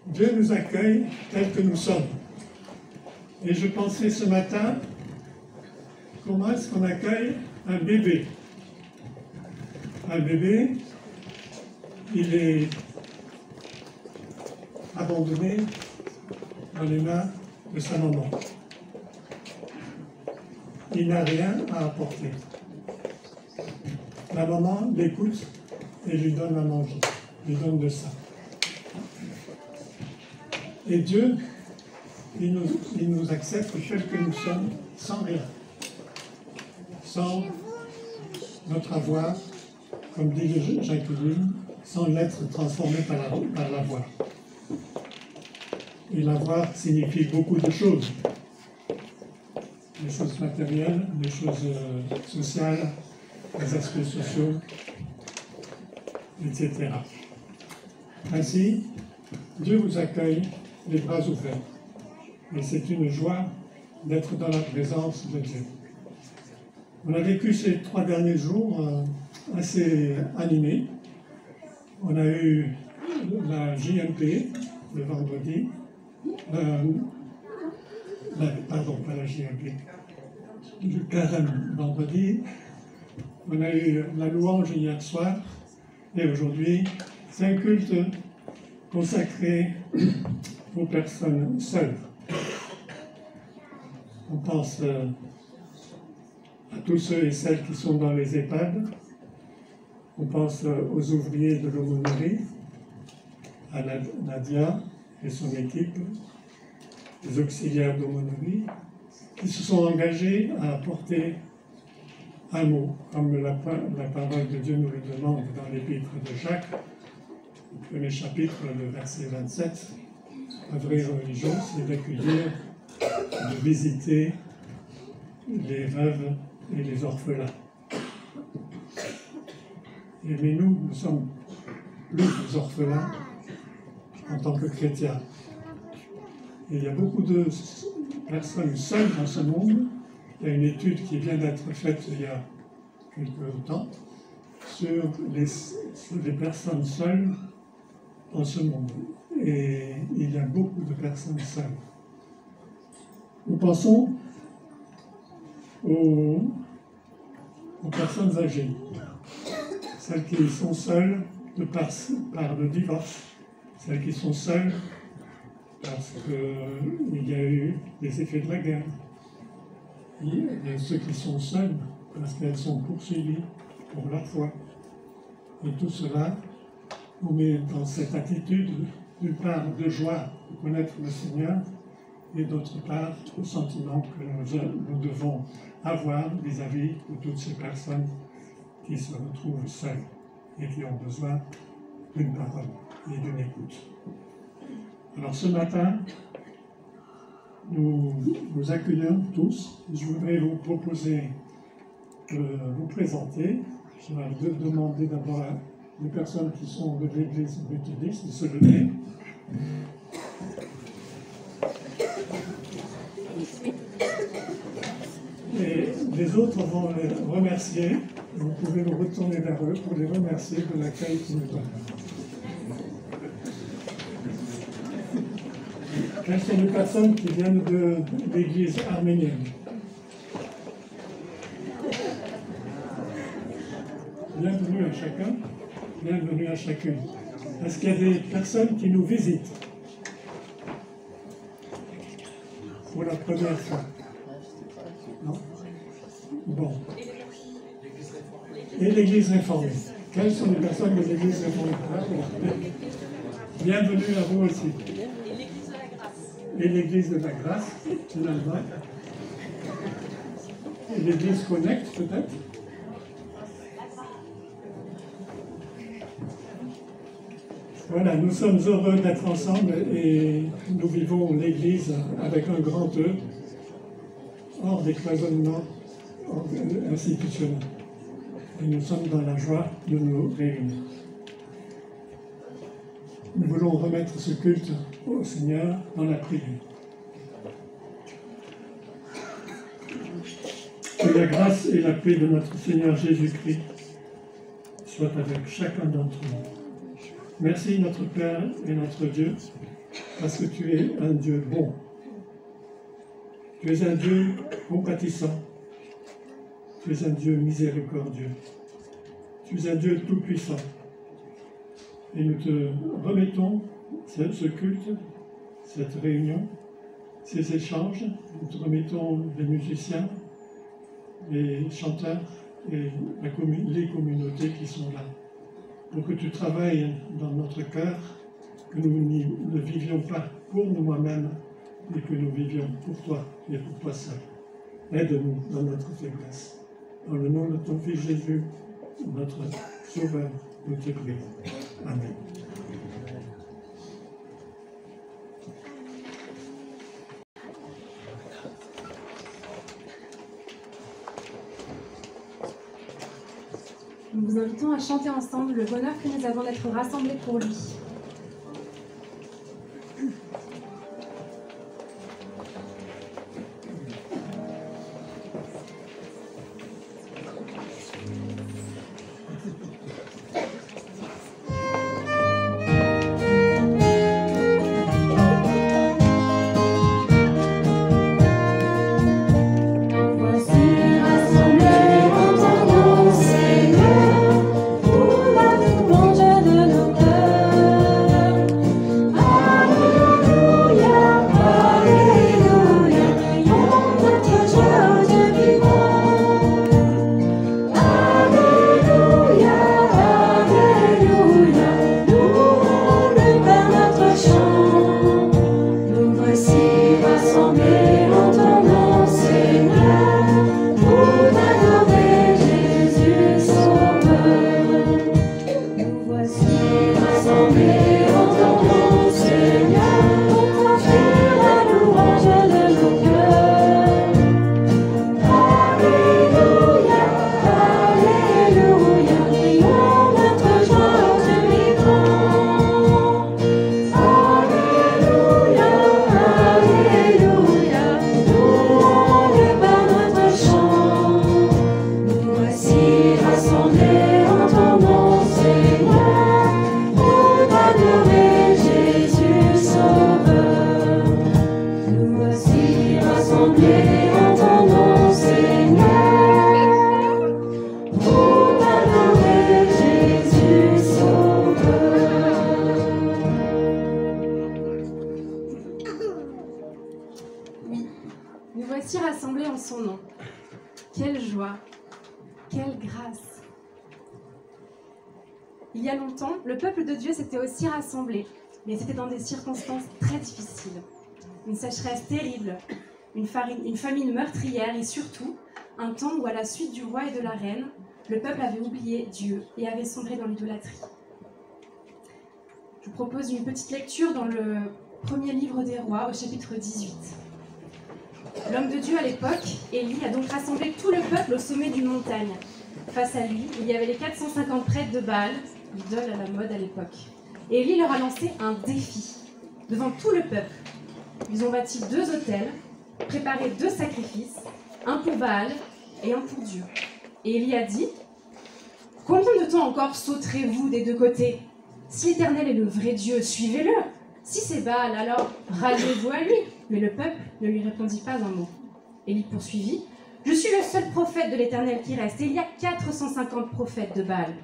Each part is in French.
Dieu nous accueille tels que nous sommes. Et je pensais ce matin, comment est-ce qu'on accueille un bébé? Un bébé, il est abandonné dans les mains de sa maman. Il n'a rien à apporter. La maman l'écoute et lui donne à manger, lui donne de ça. Et Dieu, il nous accepte tel que nous sommes, sans rien, sans notre avoir, comme dit Jacqueline, sans l'être transformé par l'avoir. Et l'avoir signifie beaucoup de choses. Les choses matérielles, les choses sociales, les aspects sociaux, etc. Ainsi, Dieu vous accueille les bras ouverts. Et c'est une joie d'être dans la présence de Dieu. On a vécu ces 3 derniers jours assez animés. On a eu la JMP le vendredi. Pardon, pas la JMP. Le carême vendredi. On a eu la louange hier soir. Et aujourd'hui, c'est un culte consacré aux personnes seules. On pense à tous ceux et celles qui sont dans les EHPAD. On pense aux ouvriers de l'aumônerie, à Nadia et son équipe, les auxiliaires d'aumônerie, qui se sont engagés à apporter un mot, comme la parole de Dieu nous le demande dans l'épître de Jacques, le premier chapitre, le verset 27. La vraie religion, c'est d'accueillir, de visiter les veuves et les orphelins. Mais nous sommes plus orphelins en tant que chrétiens. Et il y a beaucoup de personnes seules dans ce monde. Il y a une étude qui vient d'être faite il y a quelque temps sur les personnes seules dans ce monde. Et il y a beaucoup de personnes seules. Nous pensons aux personnes âgées, celles qui sont seules par le divorce, celles qui sont seules parce qu'il y a eu les effets de la guerre. Il y a ceux qui sont seuls parce qu'elles sont poursuivies pour leur foi. Et tout cela nous met dans cette attitude, d'une part de joie de connaître le Seigneur, et d'autre part au sentiment que nous devons avoir vis-à-vis de toutes ces personnes qui se retrouvent seules et qui ont besoin d'une parole et d'une écoute. Alors ce matin, nous vous accueillons tous. Je voudrais vous proposer de vous présenter. Je vais demander d'abord aux personnes qui sont de l'église méthodiste de se lever. Et les autres vont les remercier. Vous pouvez vous retourner vers eux pour les remercier de l'accueil qu'ils nous donnent. Quelles sont les personnes qui viennent de l'église arménienne? Bienvenue à chacun, bienvenue à chacune. Est-ce qu'il y a des personnes qui nous visitent pour la première fois? Non? Bon. Et l'église réformée. Quelles sont les personnes de l'église réformée? Bienvenue à vous aussi. Et l'église de la grâce, finalement. Et l'église Connect, peut-être. Voilà, nous sommes heureux d'être ensemble et nous vivons l'église avec un grand E, hors des cloisonnements institutionnels. Et nous sommes dans la joie de nous réunir. Nous voulons remettre ce culte au Seigneur dans la prière. Que la grâce et la paix de notre Seigneur Jésus-Christ soient avec chacun d'entre nous. Merci notre Père et notre Dieu, parce que tu es un Dieu bon. Tu es un Dieu compatissant. Tu es un Dieu miséricordieux. Tu es un Dieu tout-puissant. Et nous te remettons ce culte, cette réunion, ces échanges. Nous te remettons les musiciens, les chanteurs et les communautés qui sont là. Pour que tu travailles dans notre cœur, que nous ne vivions pas pour nous-mêmes, mais que nous vivions pour toi et pour toi seul. Aide-nous dans notre faiblesse. Dans le nom de ton Fils Jésus, notre Sauveur, nous te prions. Amen. Nous vous invitons à chanter ensemble le bonheur que nous avons d'être rassemblés pour lui. Il y a longtemps, le peuple de Dieu s'était aussi rassemblé, mais c'était dans des circonstances très difficiles. Une sécheresse terrible, une famine meurtrière et surtout, un temps où à la suite du roi et de la reine, le peuple avait oublié Dieu et avait sombré dans l'idolâtrie. Je vous propose une petite lecture dans le premier livre des rois, au chapitre 18. L'homme de Dieu à l'époque, Élie, a donc rassemblé tout le peuple au sommet d'une montagne. Face à lui, il y avait les 450 prêtres de Baal, idole à la mode à l'époque. Et Élie leur a lancé un défi devant tout le peuple. Ils ont bâti 2 autels, préparé 2 sacrifices, un pour Baal et un pour Dieu. Et Élie a dit : « Combien de temps encore sauterez-vous des 2 côtés ? Si l'Éternel est le vrai Dieu, suivez-le. Si c'est Baal, alors ralliez-vous à lui. » Mais le peuple ne lui répondit pas un mot. Élie poursuivit : « Je suis le seul prophète de l'Éternel qui reste, et il y a 450 prophètes de Baal.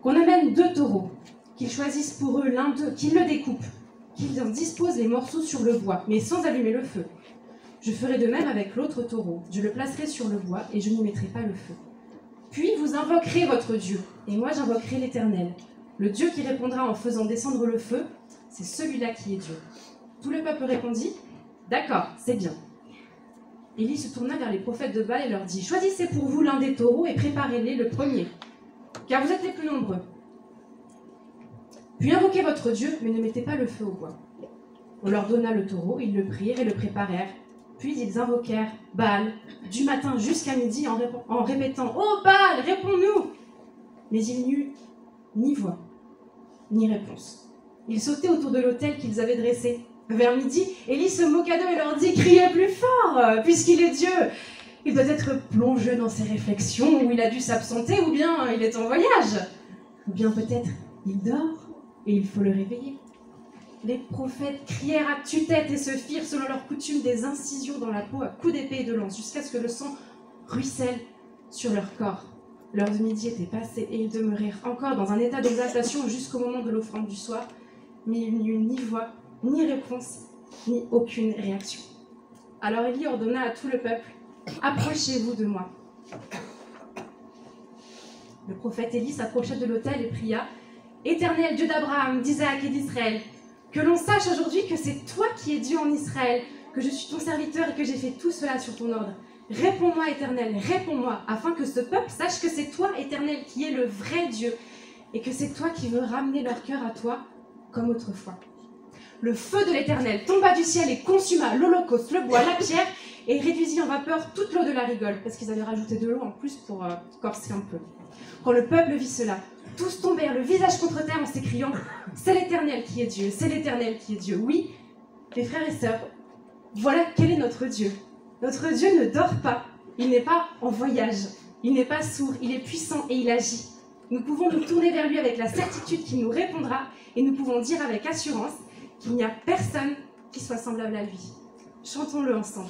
Qu'on amène 2 taureaux, qu'ils choisissent pour eux l'un d'eux, qu'ils le découpent, qu'ils en disposent les morceaux sur le bois, mais sans allumer le feu. Je ferai de même avec l'autre taureau, je le placerai sur le bois et je n'y mettrai pas le feu. Puis vous invoquerez votre Dieu, et moi j'invoquerai l'Éternel. Le Dieu qui répondra en faisant descendre le feu, c'est celui-là qui est Dieu. » Tout le peuple répondit : « D'accord, c'est bien. » Élie se tourna vers les prophètes de Baal et leur dit : « Choisissez pour vous l'un des taureaux et préparez-les le premier, car vous êtes les plus nombreux. Puis invoquez votre Dieu, mais ne mettez pas le feu au bois. » On leur donna le taureau, ils le prirent et le préparèrent. Puis ils invoquèrent Baal du matin jusqu'à midi en répétant « Oh Baal, réponds-nous » Mais il n'y eut ni voix, ni réponse. Ils sautaient autour de l'autel qu'ils avaient dressé. Vers midi, Élie se moqua d'eux et leur dit : « Criez plus fort, puisqu'il est Dieu. Il doit être plongé dans ses réflexions, ou il a dû s'absenter, ou bien il est en voyage. Ou bien peut-être il dort. » et il faut le réveiller. Les prophètes crièrent à tue-tête et se firent, selon leur coutume, des incisions dans la peau à coups d'épée et de lance, jusqu'à ce que le sang ruisselle sur leur corps. L'heure de midi était passée et ils demeurèrent encore dans un état d'exaltation jusqu'au moment de l'offrande du soir, mais il n'y eut ni voix, ni réponse, ni aucune réaction. Alors Élie ordonna à tout le peuple, « Approchez-vous de moi. » Le prophète Élie s'approcha de l'autel et pria, « Éternel Dieu d'Abraham, d'Isaac et d'Israël, que l'on sache aujourd'hui que c'est toi qui es Dieu en Israël, que je suis ton serviteur et que j'ai fait tout cela sur ton ordre. Réponds-moi, Éternel, réponds-moi, afin que ce peuple sache que c'est toi, Éternel, qui es le vrai Dieu, et que c'est toi qui veux ramener leur cœur à toi comme autrefois. » Le feu de l'Éternel tomba du ciel et consuma l'holocauste, le bois, la pierre, et réduisit en vapeur toute l'eau de la rigole, parce qu'ils avaient rajouté de l'eau en plus pour corser un peu. Quand le peuple vit cela, tous tombèrent le visage contre terre en s'écriant « C'est l'Éternel qui est Dieu, c'est l'Éternel qui est Dieu. » Oui, mes frères et sœurs, voilà quel est notre Dieu. Notre Dieu ne dort pas, il n'est pas en voyage, il n'est pas sourd, il est puissant et il agit. Nous pouvons nous tourner vers lui avec la certitude qu'il nous répondra et nous pouvons dire avec assurance qu'il n'y a personne qui soit semblable à lui. Chantons-le ensemble.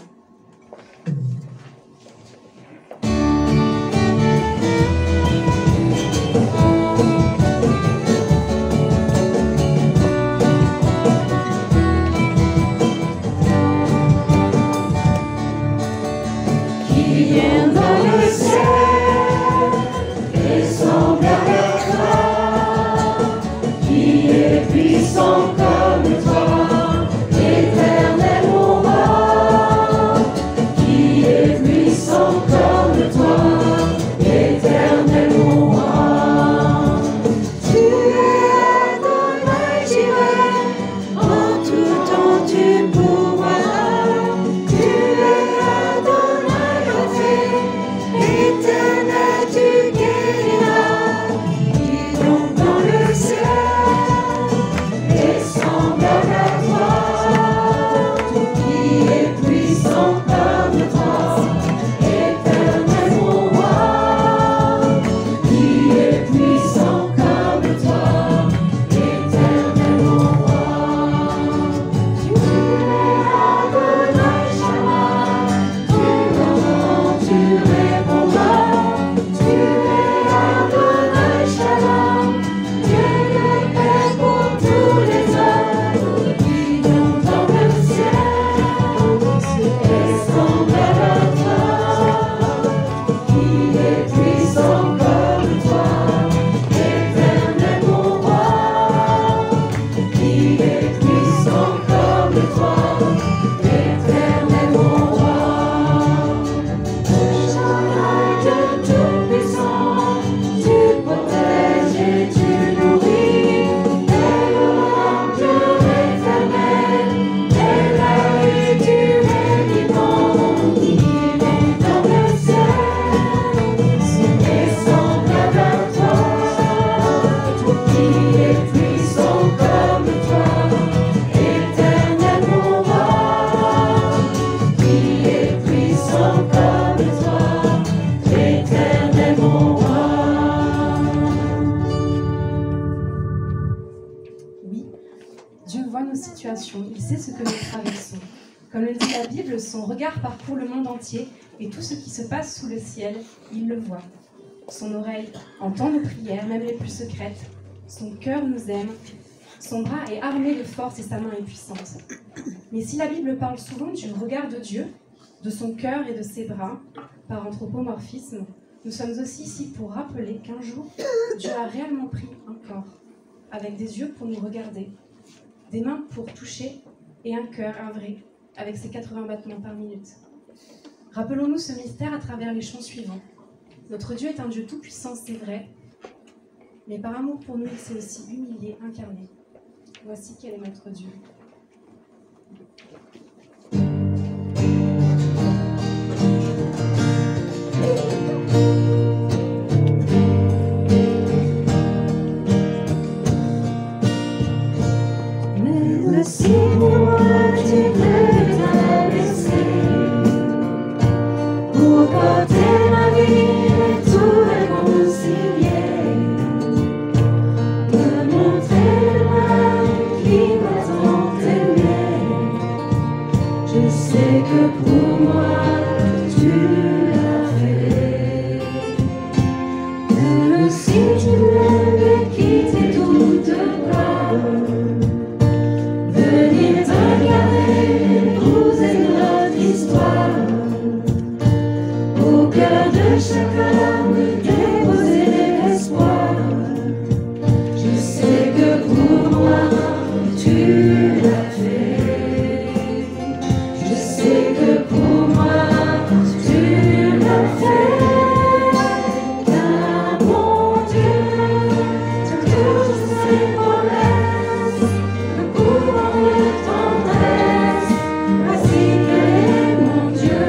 Il sait ce que nous traversons. Comme le dit la Bible, son regard parcourt le monde entier et tout ce qui se passe sous le ciel, il le voit. Son oreille entend nos prières, même les plus secrètes. Son cœur nous aime. Son bras est armé de force et sa main est puissante. Mais si la Bible parle souvent du regard de Dieu, de son cœur et de ses bras, par anthropomorphisme, nous sommes aussi ici pour rappeler qu'un jour, Dieu a réellement pris un corps, avec des yeux pour nous regarder, des mains pour toucher et un cœur, un vrai, avec ses 80 battements par minute. Rappelons-nous ce mystère à travers les chants suivants. Notre Dieu est un Dieu tout-puissant, c'est vrai, mais par amour pour nous, il s'est aussi humilié, incarné. Voici quel est notre Dieu. Signe-moi tu peux traverser pour porter ma vie et tout réconcilier, me montrer que pour moi tu l'as fait. Même si tu devais quitter toute gloire, venir t'incarner, épouser notre histoire, au cœur de chaque homme déposer l'espoir. Je sais que pour moi tu l'as fait. Je sais que pour moi tu l'as fait. Car mon Dieu tient toujours ses promesses, le courant de tendresse. Voici quel est mon Dieu,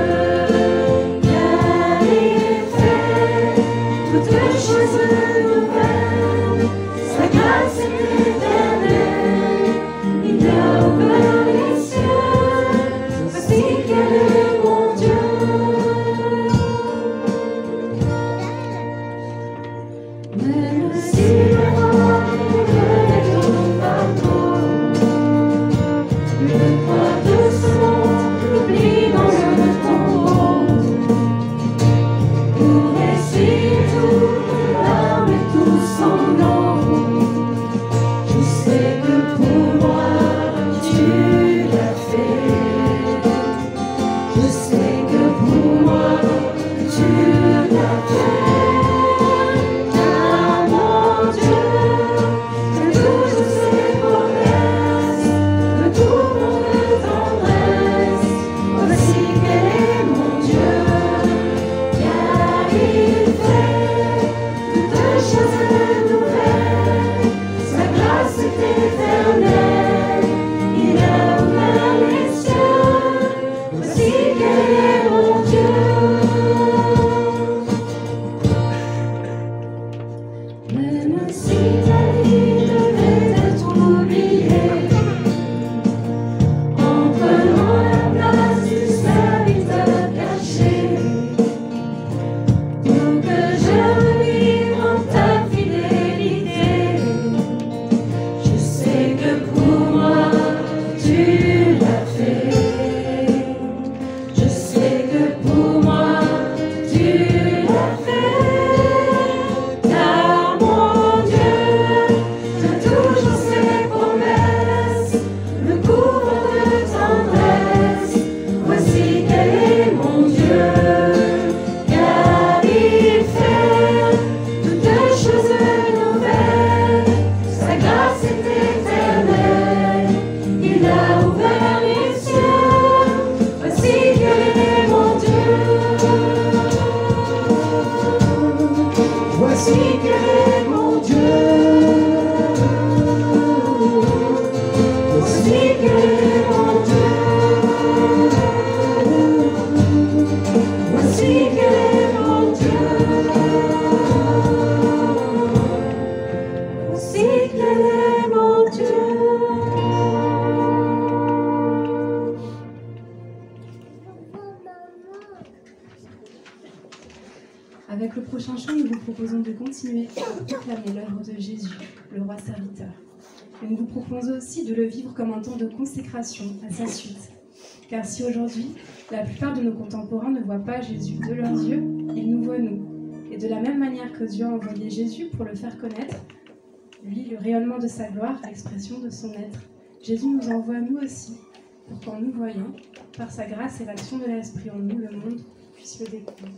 car il fait toutes choses nouvelles. Sa grâce est éternelle, il a ouvert les cieux. Voici quel est mon Dieu. Même si le vent venait au bateau, le poids de ce monde l'oublie dans le tombeau. Pour essuyer toute larme et tout sanglant, je sais que pour moi tu l'as fait. Je sais que pour moi tu l'as fait. Car mon Dieu tient toujours ses promesses, le tourment de tendresse. Voici quel est mon Dieu, car il fait toutes choses nouvelles. Sa grâce est éternelle, il a ouvert les cieux. Voici quel est mon Dieu. Même si ta vie devait être oubliée, en prenant la place du serviteur caché, pour que je revive en ta fidélité, je sais que pour moi tu l'as fait. Je sais que pour moi tu l'as fait. Car mon Dieu tient toujours ses promesses, le courant de tendresse. Voici quel est mon Dieu, car il fait toutes choses nouvelles. Sa grâce est éternelle, il a ouvert les cieux. Voici quel est mon Dieu. Voici quel est mon Dieu. Voici quel est mon Dieu. Voici quel est mon Dieu. Voici quel est mon Dieu. Avec le prochain chant, nous vous proposons de continuer à proclamer l'œuvre de Jésus, le roi serviteur. Et nous vous proposons aussi de le vivre comme un temps de consécration à sa suite. Car si aujourd'hui, la plupart de nos contemporains ne voient pas Jésus de leurs yeux, ils nous voient nous. Et de la même manière que Dieu a envoyé Jésus pour le faire connaître, lui, le rayonnement de sa gloire, l'expression de son être, Jésus nous envoie nous aussi, pour qu'en nous voyant, par sa grâce et l'action de l'Esprit en nous, le monde puisse le découvrir.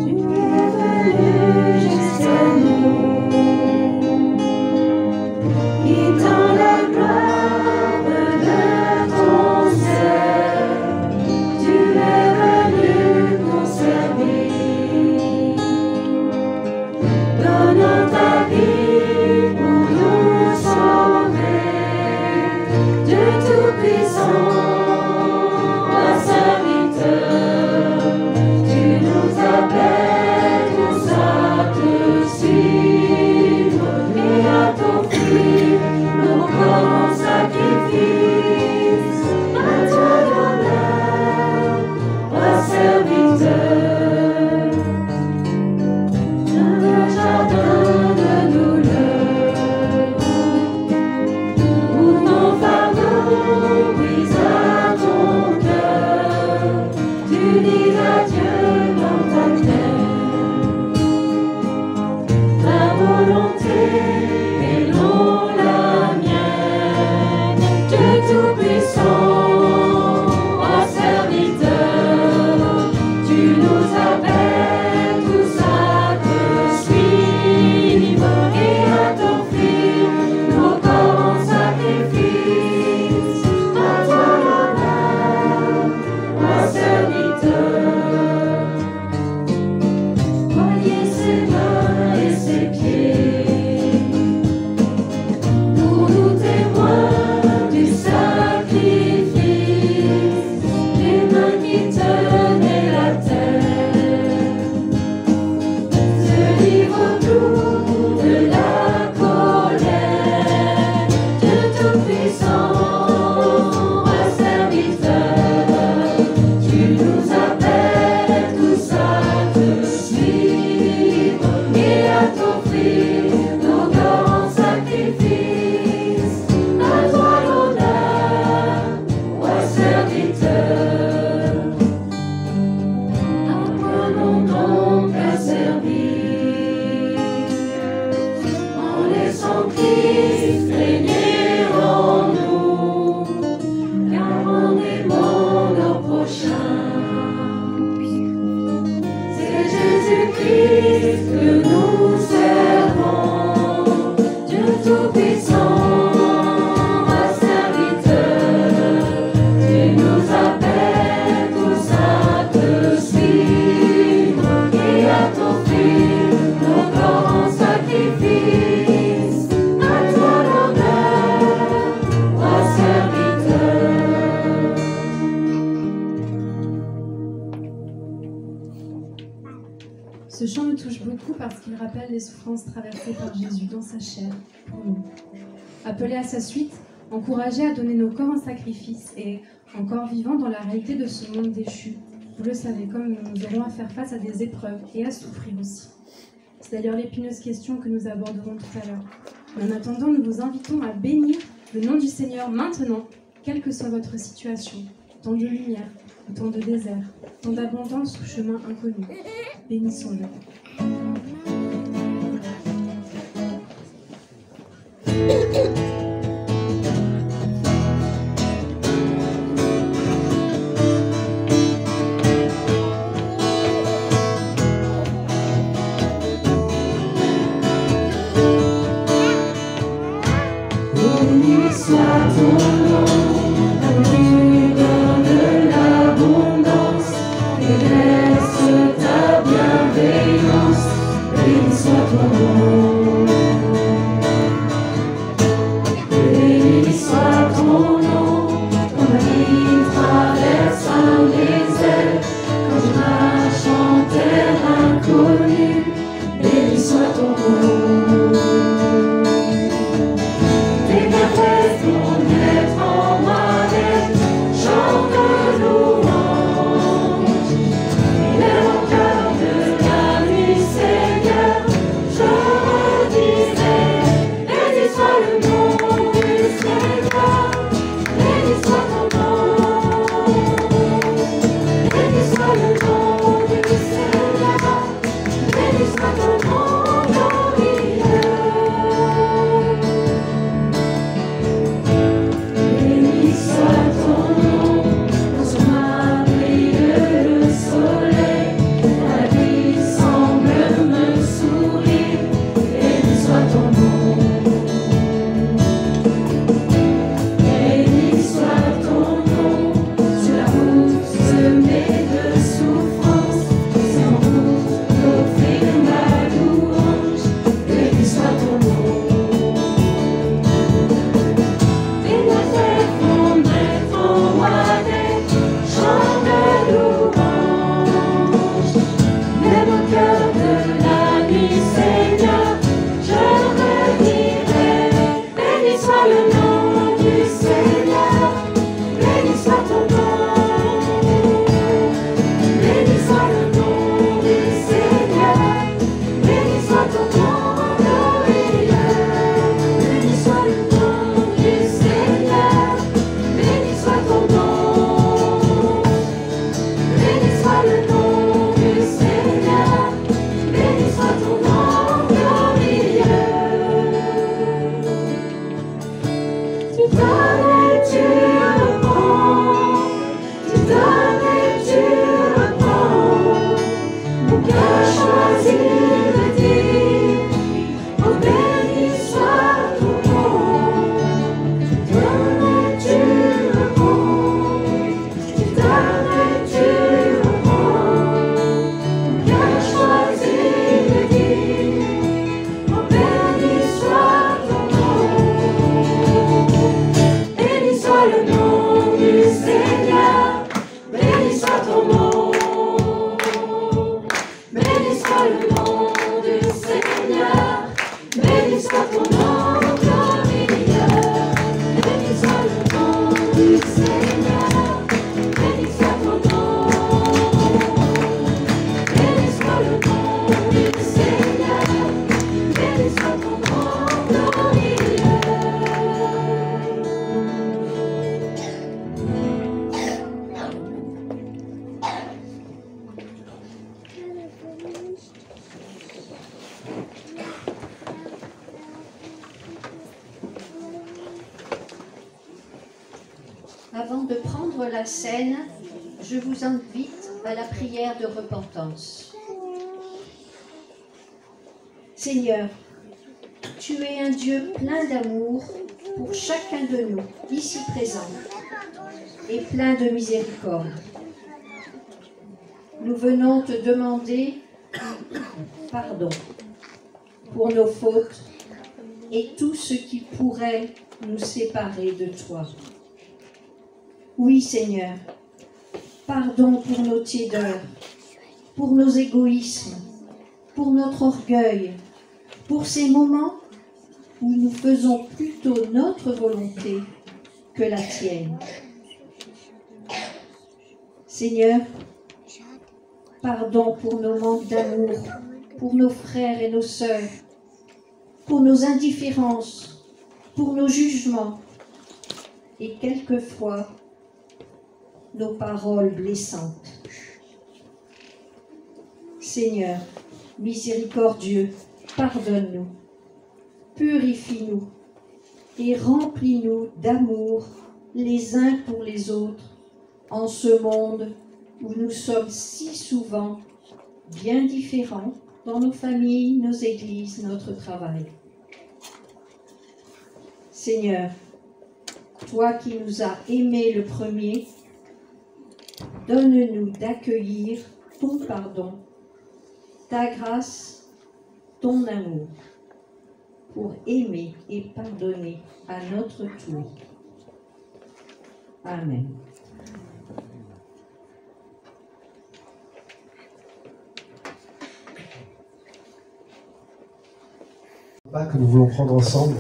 Tu es venu Ce chant me touche beaucoup parce qu'il rappelle les souffrances traversées par Jésus dans sa chair pour nous. Appelé à sa suite, encouragé à donner nos corps en sacrifice et encore vivant dans la réalité de ce monde déchu, vous le savez, comme nous aurons à faire face à des épreuves et à souffrir aussi. C'est d'ailleurs l'épineuse question que nous aborderons tout à l'heure. Mais en attendant, nous vous invitons à bénir le nom du Seigneur maintenant, quelle que soit votre situation, temps de lumière, ou temps de désert, temps d'abondance ou chemin inconnu. Bénissons-le. Avant de prendre la scène, je vous invite à la prière de repentance. Seigneur, tu es un Dieu plein d'amour pour chacun de nous, ici présents, et plein de miséricorde. Nous venons te demander pardon pour nos fautes et tout ce qui pourrait nous séparer de toi. Oui, Seigneur, pardon pour nos tiédeurs, pour nos égoïsmes, pour notre orgueil, pour ces moments où nous faisons plutôt notre volonté que la tienne. Seigneur, pardon pour nos manques d'amour, pour nos frères et nos sœurs, pour nos indifférences, pour nos jugements et quelquefois nos paroles blessantes. Seigneur, miséricordieux, pardonne-nous, purifie-nous et remplis-nous d'amour les uns pour les autres en ce monde où nous sommes si souvent bien différents dans nos familles, nos églises, notre travail. Seigneur, toi qui nous as aimés le premier, donne-nous d'accueillir ton pardon, ta grâce, ton amour, pour aimer et pardonner à notre tour. Amen. Que nous voulons prendre ensemble.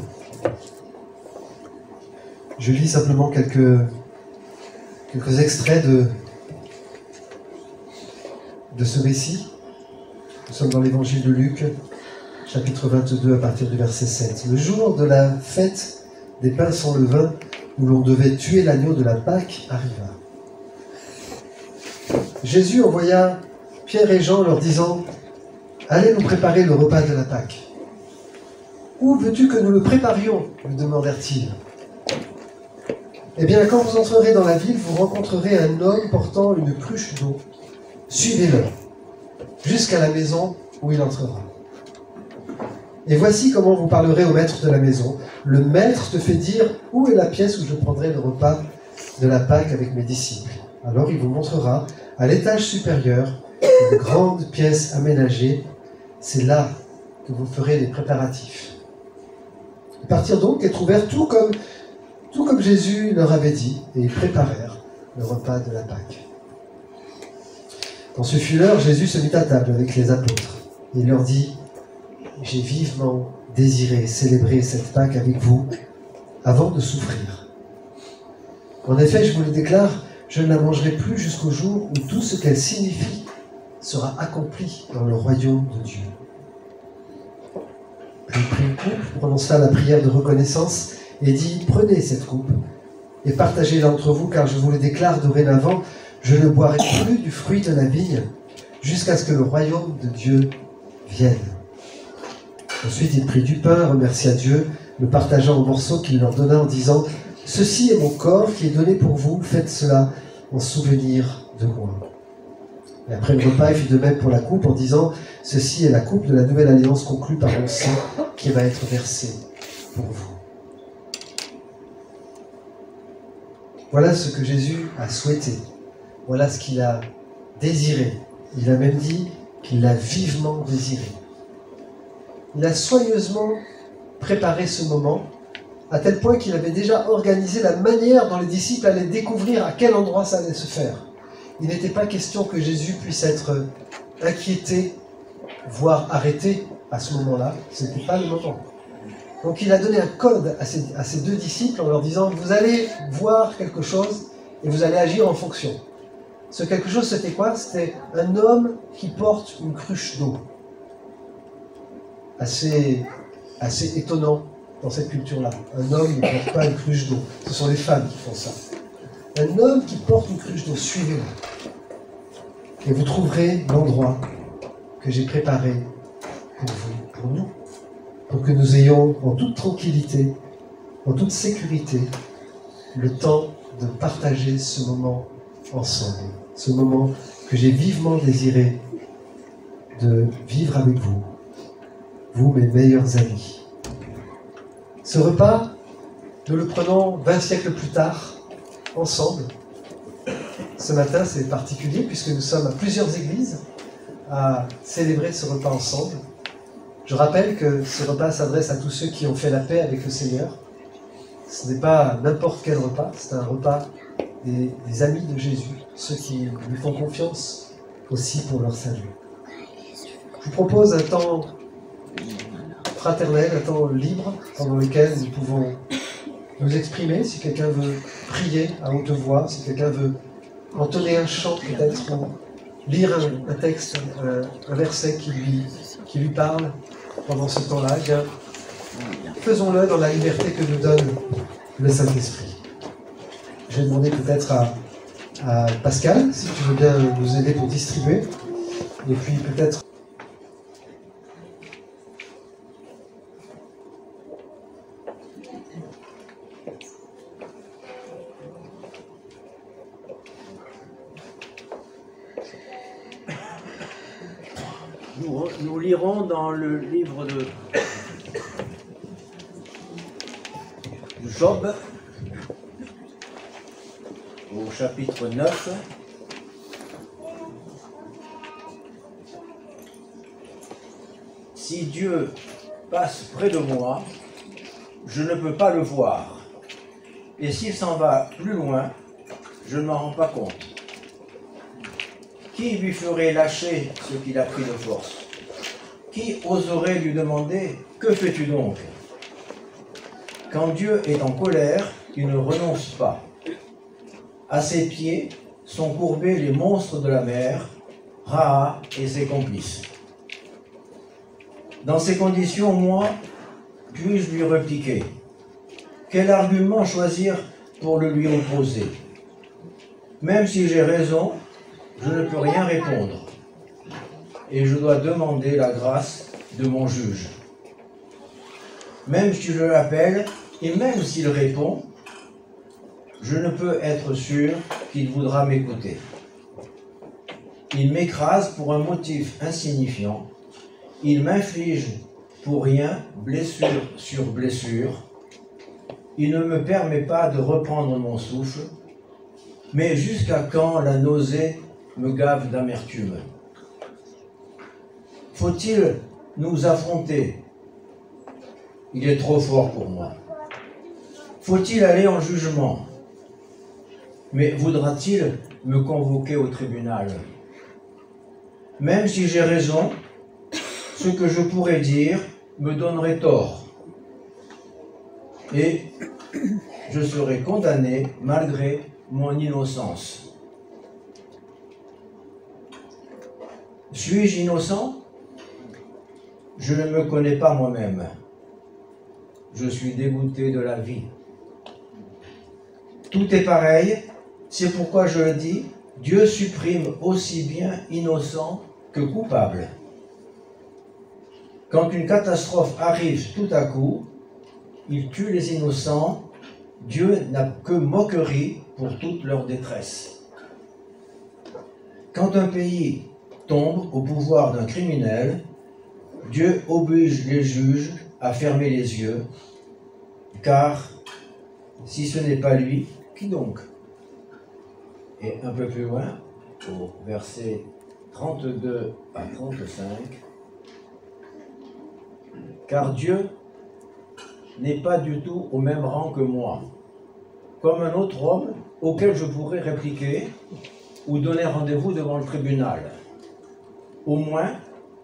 Je lis simplement quelques extraits de ce récit. Nous sommes dans l'évangile de Luc, chapitre 22, à partir du verset 7. Le jour de la fête des pains sans levain, où l'on devait tuer l'agneau de la Pâque, arriva. Jésus envoya Pierre et Jean leur disant « Allez nous préparer le repas de la Pâque. » « Où veux-tu que nous le préparions » lui demandèrent-ils. « Eh bien, quand vous entrerez dans la ville, vous rencontrerez un homme portant une cruche d'eau. Suivez-le, jusqu'à la maison où il entrera. Et voici comment vous parlerez au maître de la maison. Le maître te fait dire où est la pièce où je prendrai le repas de la Pâque avec mes disciples. Alors il vous montrera à l'étage supérieur une grande pièce aménagée. C'est là que vous ferez les préparatifs. Ils partirent donc et trouvèrent tout comme Jésus leur avait dit, et ils préparèrent le repas de la Pâque. Quand ce fut l'heure, Jésus se mit à table avec les apôtres, et il leur dit « J'ai vivement désiré célébrer cette Pâque avec vous avant de souffrir. En effet, je vous le déclare, je ne la mangerai plus jusqu'au jour où tout ce qu'elle signifie sera accompli dans le royaume de Dieu. » Puis il prit une coupe, prononça la prière de reconnaissance et dit « Prenez cette coupe et partagez-la entre vous, car je vous le déclare dorénavant, je ne boirai plus du fruit de la vigne jusqu'à ce que le royaume de Dieu vienne. » Ensuite il prit du pain, remercia Dieu, le partagea en morceaux qu'il leur donna en disant « Ceci est mon corps qui est donné pour vous, faites cela en souvenir de moi. » Et après le repas, il fit de même pour la coupe en disant « Ceci est la coupe de la nouvelle alliance conclue par mon sang qui va être versée pour vous. » Voilà ce que Jésus a souhaité. Voilà ce qu'il a désiré. Il a même dit qu'il l'a vivement désiré. Il a soigneusement préparé ce moment, à tel point qu'il avait déjà organisé la manière dont les disciples allaient découvrir à quel endroit ça allait se faire. Il n'était pas question que Jésus puisse être inquiété, voire arrêté à ce moment-là. Ce n'était pas le moment. Donc il a donné un code à ses deux disciples en leur disant « Vous allez voir quelque chose et vous allez agir en fonction. » Ce quelque chose, c'était quoi? C'était un homme qui porte une cruche d'eau. Assez étonnant dans cette culture-là. Un homme ne porte pas une cruche d'eau. Ce sont les femmes qui font ça. Un homme qui porte une cruche d'eau, suivez-le. Et vous trouverez l'endroit que j'ai préparé pour vous, pour nous. Pour que nous ayons en toute tranquillité, en toute sécurité, le temps de partager ce moment ensemble. Ce moment que j'ai vivement désiré de vivre avec vous. Vous, mes meilleurs amis. Ce repas, nous le prenons 20 siècles plus tard, ensemble. Ce matin, c'est particulier puisque nous sommes à plusieurs églises à célébrer ce repas ensemble. Je rappelle que ce repas s'adresse à tous ceux qui ont fait la paix avec le Seigneur. Ce n'est pas n'importe quel repas, c'est un repas des amis de Jésus, ceux qui lui font confiance aussi pour leur salut. je vous propose un temps fraternel, un temps libre, pendant lequel nous pouvons nous exprimer. Si quelqu'un veut prier à haute voix, si quelqu'un veut entonner un chant peut-être, ou lire un texte, un verset qui lui parle pendant ce temps-là, eh bien, faisons-le dans la liberté que nous donne le Saint-Esprit. Je vais demander peut-être à Pascal, si tu veux bien nous aider pour distribuer, et puis peut-être... Nous lirons dans le livre de Job, au chapitre 9, si Dieu passe près de moi, je ne peux pas le voir, et s'il s'en va plus loin, je ne m'en rends pas compte. Qui lui ferait lâcher ce qu'il a pris de force? Qui oserait lui demander « Que fais-tu donc ?» Quand Dieu est en colère, il ne renonce pas. À ses pieds sont courbés les monstres de la mer, Ra et ses complices. Dans ces conditions, moi, puis-je lui répliquer? Quel argument choisir pour le lui opposer? Même si j'ai raison, je ne peux rien répondre. Et je dois demander la grâce de mon juge. Même si je l'appelle, et même s'il répond, je ne peux être sûr qu'il voudra m'écouter. Il m'écrase pour un motif insignifiant. Il m'inflige pour rien, blessure sur blessure. Il ne me permet pas de reprendre mon souffle. Mais jusqu'à quand la nausée me gave d'amertume? Faut-il nous affronter? Il est trop fort pour moi. Faut-il aller en jugement? Mais voudra-t-il me convoquer au tribunal? Même si j'ai raison, ce que je pourrais dire me donnerait tort. Et je serai condamné malgré mon innocence. Suis-je innocent? Je ne me connais pas moi-même. Je suis dégoûté de la vie. Tout est pareil, c'est pourquoi je le dis, Dieu supprime aussi bien innocent que coupable. Quand une catastrophe arrive tout à coup, il tue les innocents, Dieu n'a que moquerie pour toute leur détresse. Quand un pays tombe au pouvoir d'un criminel, Dieu oblige les juges à fermer les yeux, car si ce n'est pas lui, qui donc? Et un peu plus loin, au verset 32 à 35, car Dieu n'est pas du tout au même rang que moi, comme un autre homme auquel je pourrais répliquer ou donner rendez-vous devant le tribunal. Au moins,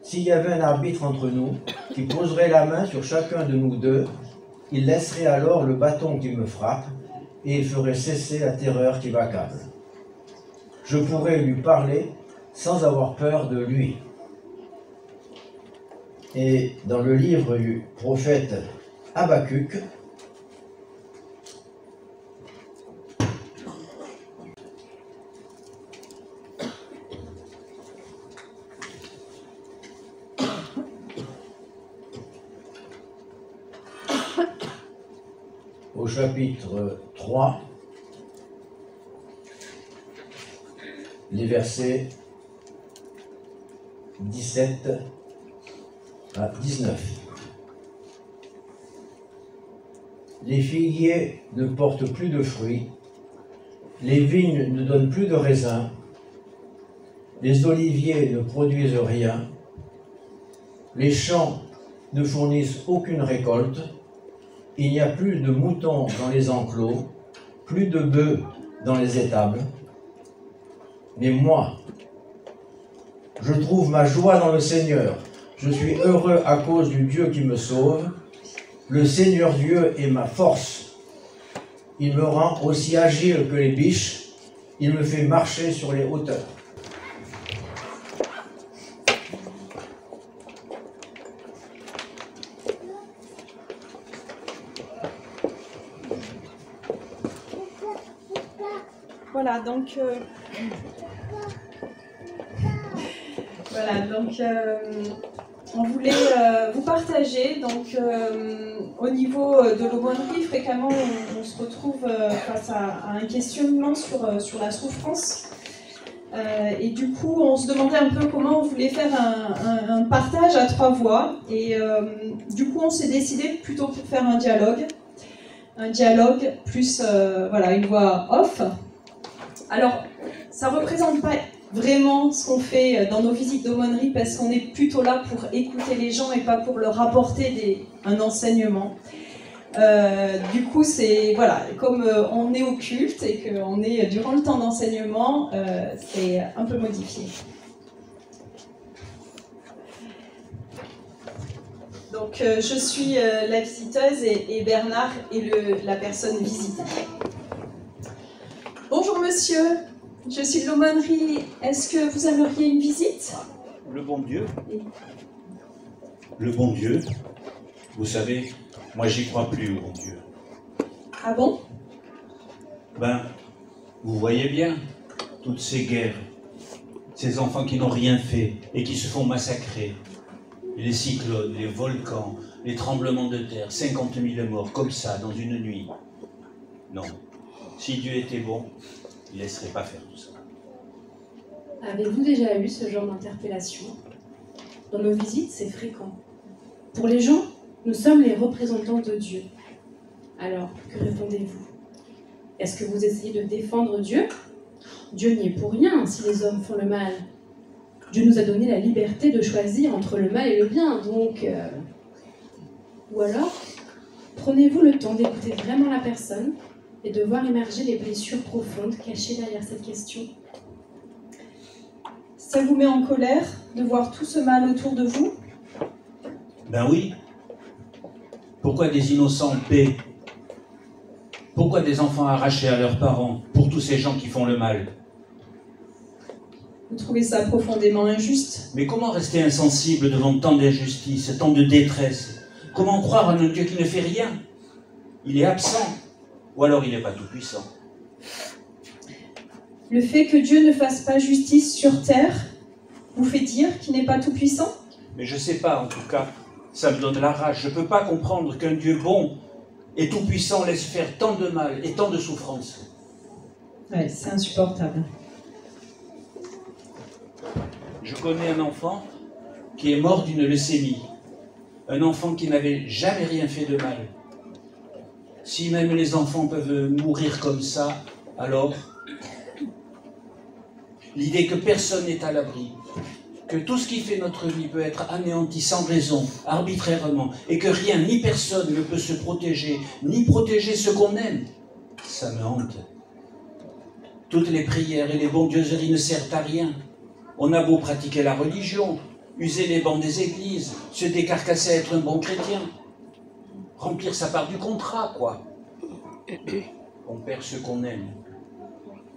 s'il y avait un arbitre entre nous qui poserait la main sur chacun de nous deux, il laisserait alors le bâton qui me frappe et il ferait cesser la terreur qui m'accable. Je pourrais lui parler sans avoir peur de lui. Et dans le livre du prophète Habacuc, au chapitre 3, les versets 17 à 19. Les figuiers ne portent plus de fruits, les vignes ne donnent plus de raisins, les oliviers ne produisent rien, les champs ne fournissent aucune récolte, il n'y a plus de moutons dans les enclos, plus de bœufs dans les étables. Mais moi, Je trouve ma joie dans le Seigneur. Je suis heureux à cause du Dieu qui me sauve. Le Seigneur Dieu est ma force. Il me rend aussi agile que les biches. Il me fait marcher sur les hauteurs. Voilà, donc on voulait vous partager. Donc, au niveau de l'aumônerie, fréquemment, on se retrouve face à un questionnement sur la souffrance. Et du coup, on se demandait un peu comment on voulait faire un partage à 3 voix. Et du coup, on s'est décidé plutôt pour faire un dialogue. Un dialogue plus une voix off. Alors, ça ne représente pas vraiment ce qu'on fait dans nos visites d'aumônerie parce qu'on est plutôt là pour écouter les gens et pas pour leur apporter un enseignement. Du coup, c'est comme on est au culte et qu'on est durant le temps d'enseignement, c'est un peu modifié. Donc, je suis la visiteuse et Bernard est la personne visitée. Bonjour monsieur, je suis de l'aumônerie. Est-ce que vous aimeriez une visite? Le bon Dieu. Le bon Dieu. Vous savez, moi j'y crois plus au bon Dieu. Ah bon? Ben, vous voyez bien, toutes ces guerres, ces enfants qui n'ont rien fait et qui se font massacrer, les cyclones, les volcans, les tremblements de terre, 50 000 morts comme ça dans une nuit. Non. Si Dieu était bon, il ne laisserait pas faire tout ça. Avez-vous déjà eu ce genre d'interpellation? Dans nos visites, c'est fréquent. Pour les gens, nous sommes les représentants de Dieu. Alors, que répondez-vous? Est-ce que vous essayez de défendre Dieu? Dieu n'y est pour rien si les hommes font le mal. Dieu nous a donné la liberté de choisir entre le mal et le bien, donc... Ou alors, prenez-vous le temps d'écouter vraiment la personne et de voir émerger les blessures profondes cachées derrière cette question. Ça vous met en colère de voir tout ce mal autour de vous? Ben oui. Pourquoi des innocents en paix? Pourquoi des enfants arrachés à leurs parents pour tous ces gens qui font le mal? Vous trouvez ça profondément injuste? Mais comment rester insensible devant tant d'injustice, tant de détresse? Comment croire en un Dieu qui ne fait rien? Il est absent. Ou alors il n'est pas tout-puissant. Le fait que Dieu ne fasse pas justice sur terre vous fait dire qu'il n'est pas tout-puissant? Mais je ne sais pas, en tout cas. Ça me donne la rage. Je ne peux pas comprendre qu'un Dieu bon et tout-puissant laisse faire tant de mal et tant de souffrance. Ouais, c'est insupportable. Je connais un enfant qui est mort d'une leucémie. Un enfant qui n'avait jamais rien fait de mal. Si même les enfants peuvent mourir comme ça, alors l'idée que personne n'est à l'abri, que tout ce qui fait notre vie peut être anéanti sans raison, arbitrairement, et que rien ni personne ne peut se protéger, ni protéger ce qu'on aime, ça me hante. Toutes les prières et les bondieuseries ne servent à rien. On a beau pratiquer la religion, user les bancs des églises, se décarcasser à être un bon chrétien, remplir sa part du contrat, quoi. On perd ce qu'on aime.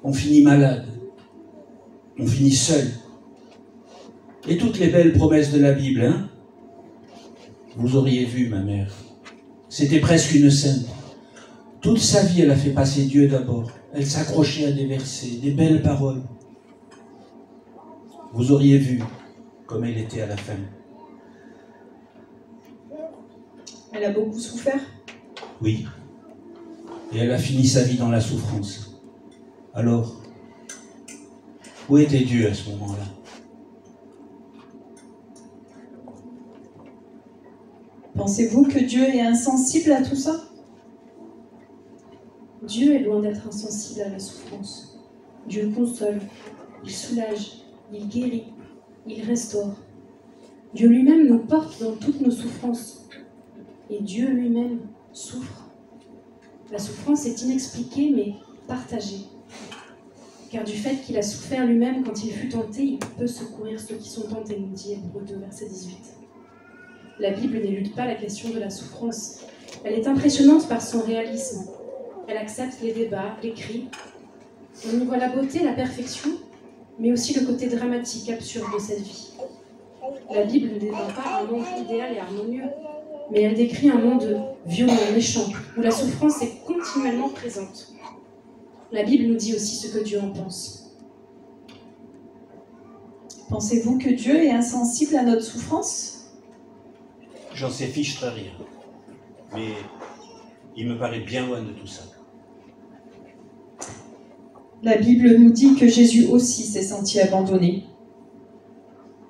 On finit malade. On finit seul. Et toutes les belles promesses de la Bible, hein? Vous auriez vu, ma mère. C'était presque une sainte. Toute sa vie, elle a fait passer Dieu d'abord. Elle s'accrochait à des versets, des belles paroles. Vous auriez vu comme elle était à la fin. Elle a beaucoup souffert? Oui. Et elle a fini sa vie dans la souffrance. Alors, où était Dieu à ce moment-là? Pensez-vous que Dieu est insensible à tout ça? Dieu est loin d'être insensible à la souffrance. Dieu console, il soulage, il guérit, il restaure. Dieu lui-même nous porte dans toutes nos souffrances. Et Dieu lui-même souffre. La souffrance est inexpliquée mais partagée. car du fait qu'il a souffert lui-même quand il fut tenté, il peut secourir ceux qui sont tentés, nous dit Hébreux 2, verset 18. La Bible n'élude pas la question de la souffrance. Elle est impressionnante par son réalisme. Elle accepte les débats, les cris. On y voit la beauté, la perfection, mais aussi le côté dramatique, absurde de cette vie. La Bible ne dépeint pas un monde idéal et harmonieux, mais elle décrit un monde violent, méchant, où la souffrance est continuellement présente. La Bible nous dit aussi ce que Dieu en pense. Pensez-vous que Dieu est insensible à notre souffrance? J'en sais fichtre rien. Mais il me paraît bien loin de tout ça. La Bible nous dit que Jésus aussi s'est senti abandonné.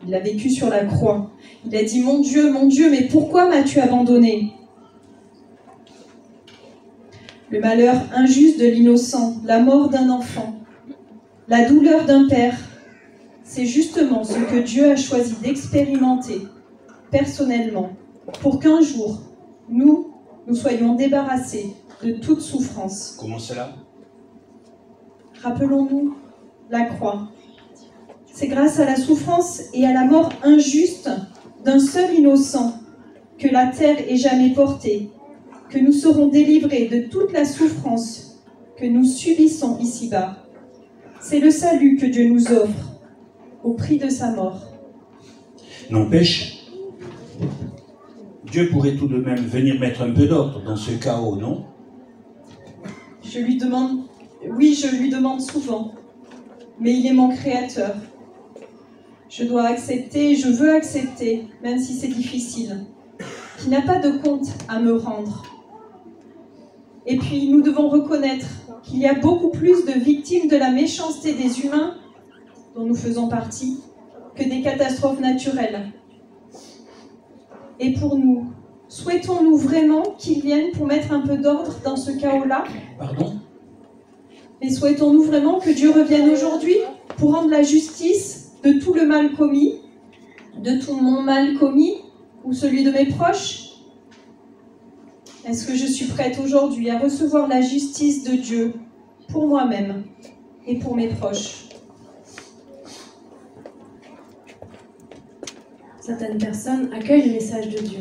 Il a vécu sur la croix. Il a dit « Mon Dieu, mais pourquoi m'as-tu abandonné ?» Le malheur injuste de l'innocent, la mort d'un enfant, la douleur d'un père, c'est justement ce que Dieu a choisi d'expérimenter personnellement pour qu'un jour, nous soyons débarrassés de toute souffrance. Comment cela? Rappelons-nous la croix. C'est grâce à la souffrance et à la mort injuste d'un seul innocent que la terre ait jamais portée, que nous serons délivrés de toute la souffrance que nous subissons ici-bas. C'est le salut que Dieu nous offre au prix de sa mort. N'empêche, Dieu pourrait tout de même venir mettre un peu d'ordre dans ce chaos, non? Je lui demande souvent, mais il est mon créateur. Je dois accepter, je veux accepter, même si c'est difficile, qu'il n'a pas de compte à me rendre. Et puis, nous devons reconnaître qu'il y a beaucoup plus de victimes de la méchanceté des humains, dont nous faisons partie, que des catastrophes naturelles. Et pour nous, souhaitons-nous vraiment qu'il vienne pour mettre un peu d'ordre dans ce chaos-là? Pardon? Et souhaitons-nous vraiment que Dieu revienne aujourd'hui pour rendre la justice de tout le mal commis, de tout mon mal commis, ou celui de mes proches? Est-ce que je suis prête aujourd'hui à recevoir la justice de Dieu pour moi-même et pour mes proches? Certaines personnes accueillent le message de Dieu,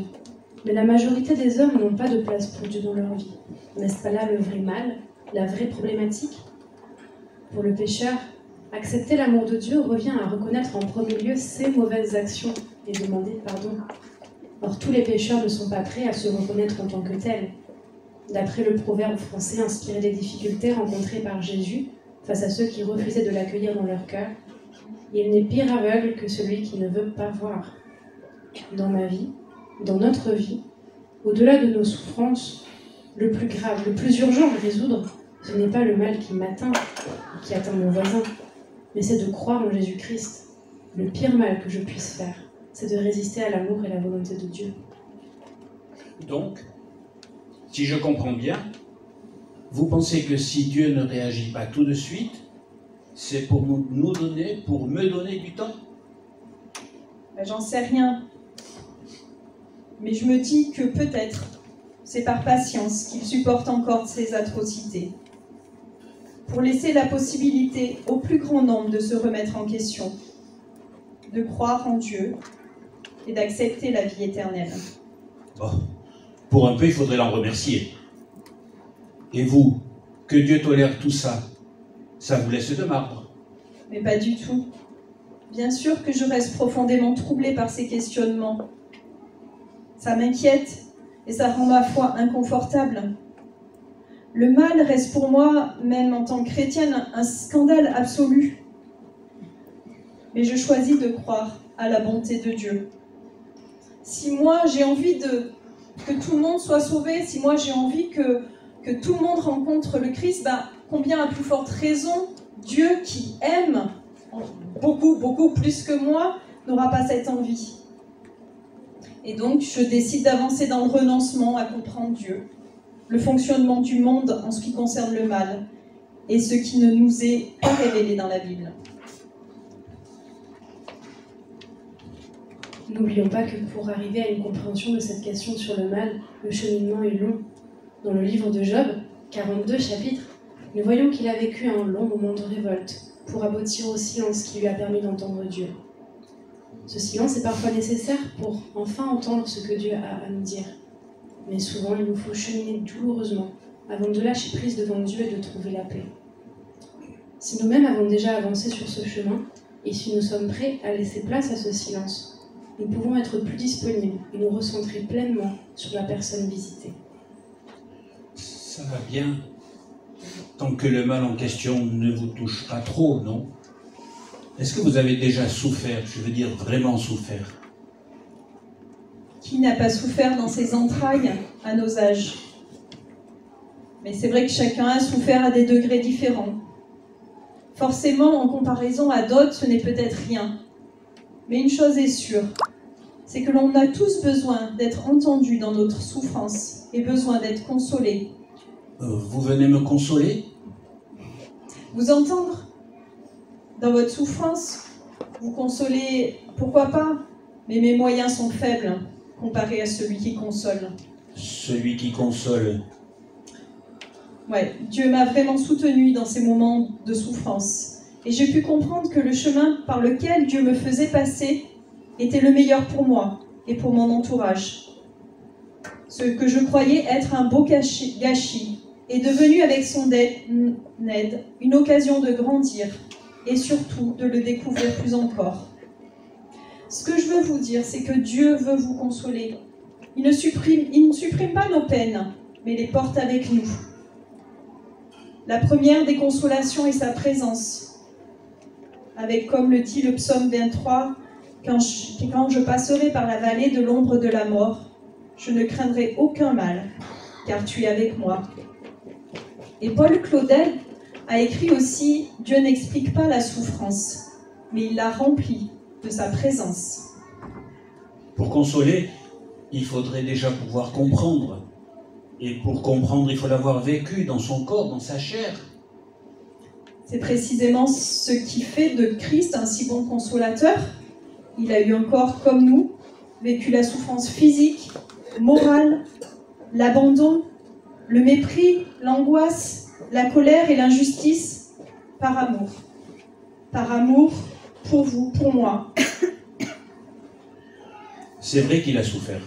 mais la majorité des hommes n'ont pas de place pour Dieu dans leur vie. N'est-ce pas là le vrai mal, la vraie problématique? Pour le pécheur, accepter l'amour de Dieu revient à reconnaître en premier lieu ses mauvaises actions et demander pardon. Or, tous les pécheurs ne sont pas prêts à se reconnaître en tant que tels. D'après le proverbe français inspiré des difficultés rencontrées par Jésus face à ceux qui refusaient de l'accueillir dans leur cœur, il n'est pire aveugle que celui qui ne veut pas voir. Dans ma vie, dans notre vie, au-delà de nos souffrances, le plus grave, le plus urgent à résoudre, ce n'est pas le mal qui m'atteint, qui atteint mon voisin, mais c'est de croire en Jésus-Christ. Le pire mal que je puisse faire, c'est de résister à l'amour et la volonté de Dieu. Donc, si je comprends bien, vous pensez que si Dieu ne réagit pas tout de suite, c'est pour me donner du temps? J'en sais rien. Mais je me dis que peut-être c'est par patience qu'il supporte encore ces atrocités. Pour laisser la possibilité au plus grand nombre de se remettre en question, de croire en Dieu et d'accepter la vie éternelle. Oh, pour un peu, il faudrait l'en remercier. Et vous, que Dieu tolère tout ça, ça vous laisse de marbre? Mais pas du tout. Bien sûr que je reste profondément troublée par ces questionnements. Ça m'inquiète et ça rend ma foi inconfortable. Le mal reste pour moi, même en tant que chrétienne, un scandale absolu. Mais je choisis de croire à la bonté de Dieu. Si moi j'ai envie que tout le monde soit sauvé, si moi j'ai envie que tout le monde rencontre le Christ, combien à plus forte raison Dieu qui aime beaucoup, beaucoup plus que moi n'aura pas cette envie. Et donc je décide d'avancer dans le renoncement à comprendre Dieu, le fonctionnement du monde en ce qui concerne le mal et ce qui ne nous est pas révélé dans la Bible. N'oublions pas que pour arriver à une compréhension de cette question sur le mal, le cheminement est long. Dans le livre de Job, 42 chapitres, nous voyons qu'il a vécu un long moment de révolte, pour aboutir au silence qui lui a permis d'entendre Dieu. Ce silence est parfois nécessaire pour enfin entendre ce que Dieu a à nous dire. Mais souvent, il nous faut cheminer douloureusement avant de lâcher prise devant Dieu et de trouver la paix. Si nous-mêmes avons déjà avancé sur ce chemin, et si nous sommes prêts à laisser place à ce silence, nous pouvons être plus disponibles et nous recentrer pleinement sur la personne visitée. Ça va bien, tant que le mal en question ne vous touche pas trop, non? Est-ce que vous avez déjà souffert, je veux dire vraiment souffert? Qui n'a pas souffert dans ses entrailles à nos âges? Mais c'est vrai que chacun a souffert à des degrés différents. Forcément, en comparaison à d'autres, ce n'est peut-être rien. Mais une chose est sûre, c'est que l'on a tous besoin d'être entendus dans notre souffrance et besoin d'être consolés. Vous venez me consoler? Vous entendre dans votre souffrance, vous consoler, pourquoi pas, mais mes moyens sont faibles comparés à celui qui console. Celui qui console. Ouais, Dieu m'a vraiment soutenu dans ces moments de souffrance. Et j'ai pu comprendre que le chemin par lequel Dieu me faisait passer était le meilleur pour moi et pour mon entourage. Ce que je croyais être un beau gâchis est devenu avec son aide une occasion de grandir et surtout de le découvrir plus encore. Ce que je veux vous dire, c'est que Dieu veut vous consoler. Il ne supprime pas nos peines, mais les porte avec nous. La première des consolations est sa présence. Avec, comme le dit le psaume 23, quand je passerai par la vallée de l'ombre de la mort, je ne craindrai aucun mal, car tu es avec moi. Et Paul Claudel a écrit aussi « Dieu n'explique pas la souffrance, mais il la remplit de sa présence. » Pour consoler, il faudrait déjà pouvoir comprendre. Et pour comprendre, il faut l'avoir vécu dans son corps, dans sa chair. C'est précisément ce qui fait de Christ un si bon consolateur. Il a eu un corps comme nous, vécu la souffrance physique, morale, l'abandon, le mépris, l'angoisse, la colère et l'injustice, par amour. Par amour pour vous, pour moi. C'est vrai qu'il a souffert.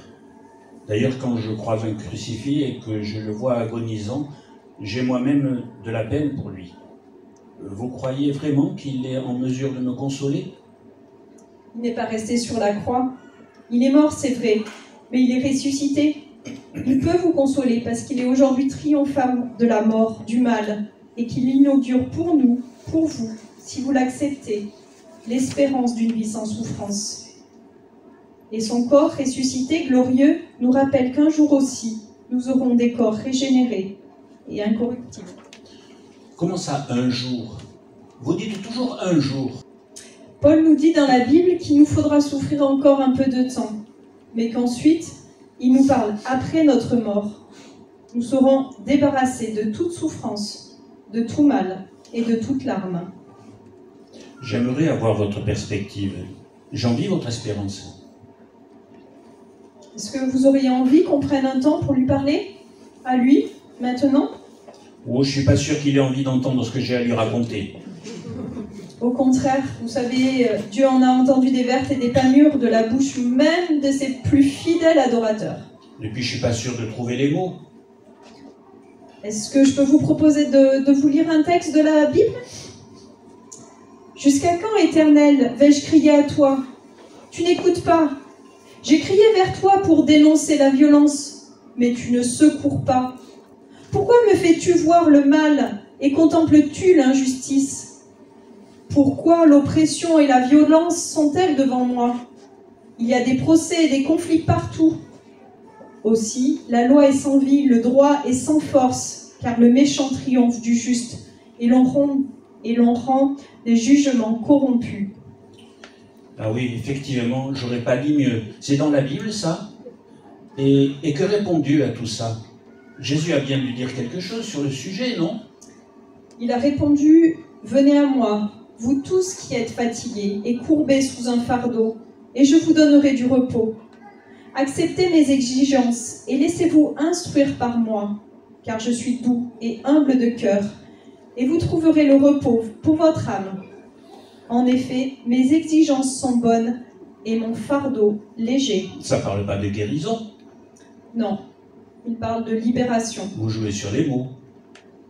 D'ailleurs, quand je croise un crucifix et que je le vois agonisant, j'ai moi-même de la peine pour lui. Vous croyez vraiment qu'il est en mesure de me consoler? Il n'est pas resté sur la croix. Il est mort, c'est vrai, mais il est ressuscité. Il peut vous consoler parce qu'il est aujourd'hui triomphant de la mort, du mal, et qu'il inaugure pour nous, pour vous, si vous l'acceptez, l'espérance d'une vie sans souffrance. Et son corps ressuscité, glorieux, nous rappelle qu'un jour aussi, nous aurons des corps régénérés et incorruptibles. Comment ça, un jour? Vous dites toujours un jour. Paul nous dit dans la Bible qu'il nous faudra souffrir encore un peu de temps, mais qu'ensuite, il nous parle après notre mort. Nous serons débarrassés de toute souffrance, de tout mal et de toute larme. J'aimerais avoir votre perspective. J'envie votre espérance. Est-ce que vous auriez envie qu'on prenne un temps pour lui parler? À lui, maintenant? Oh, je suis pas sûr qu'il ait envie d'entendre ce que j'ai à lui raconter. Au contraire, vous savez, Dieu en a entendu des vertes et des pas mûres de la bouche même de ses plus fidèles adorateurs. Et puis je suis pas sûr de trouver les mots. Est-ce que je peux vous proposer de vous lire un texte de la Bible? Jusqu'à quand, Éternel, vais-je crier à toi? Tu n'écoutes pas. J'ai crié vers toi pour dénoncer la violence, mais tu ne secours pas. Pourquoi me fais-tu voir le mal et contemples-tu l'injustice? Pourquoi l'oppression et la violence sont-elles devant moi? Il y a des procès et des conflits partout. Aussi, la loi est sans vie, le droit est sans force, car le méchant triomphe du juste, et l'on rend des jugements corrompus. Ah oui, effectivement, j'aurais pas dit mieux. C'est dans la Bible, ça? Et que répond Dieu à tout ça? Jésus a bien dû dire quelque chose sur le sujet, non? Il a répondu « Venez à moi, vous tous qui êtes fatigués et courbés sous un fardeau, et je vous donnerai du repos. Acceptez mes exigences et laissez-vous instruire par moi, car je suis doux et humble de cœur, et vous trouverez le repos pour votre âme, En effet, mes exigences sont bonnes et mon fardeau léger. Ça parle pas de guérison. Non, il parle de libération. Vous jouez sur les mots.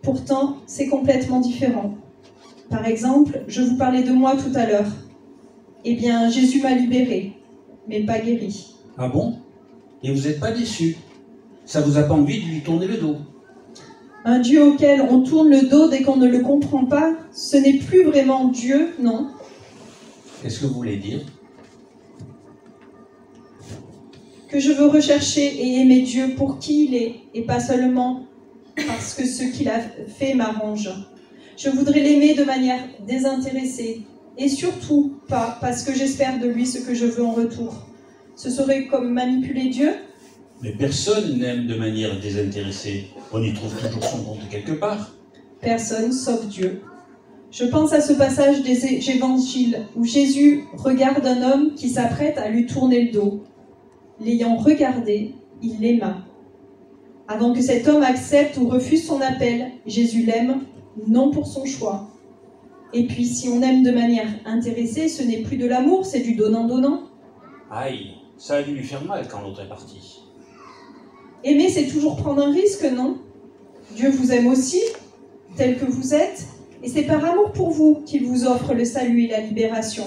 Pourtant, c'est complètement différent. Par exemple, je vous parlais de moi tout à l'heure. Eh bien, Jésus m'a libéré, mais pas guéri. Ah bon? Et vous n'êtes pas déçu? Ça vous a pas envie de lui tourner le dos? Un Dieu auquel on tourne le dos dès qu'on ne le comprend pas, ce n'est plus vraiment Dieu, non? Qu'est-ce que vous voulez dire? Que je veux rechercher et aimer Dieu pour qui il est, et pas seulement parce que ce qu'il a fait m'arrange. Je voudrais l'aimer de manière désintéressée, et surtout pas parce que j'espère de lui ce que je veux en retour. Ce serait comme manipuler Dieu? Mais personne n'aime de manière désintéressée. On y trouve toujours son compte quelque part. Personne sauf Dieu. Je pense à ce passage des évangiles où Jésus regarde un homme qui s'apprête à lui tourner le dos. L'ayant regardé, il l'aima. Avant que cet homme accepte ou refuse son appel, Jésus l'aime, non pour son choix. Et puis si on aime de manière intéressée, ce n'est plus de l'amour, c'est du donnant-donnant. Aïe, ça a dû lui faire mal quand l'autre est parti. Aimer, c'est toujours prendre un risque, non? Dieu vous aime aussi, tel que vous êtes, et c'est par amour pour vous qu'il vous offre le salut et la libération.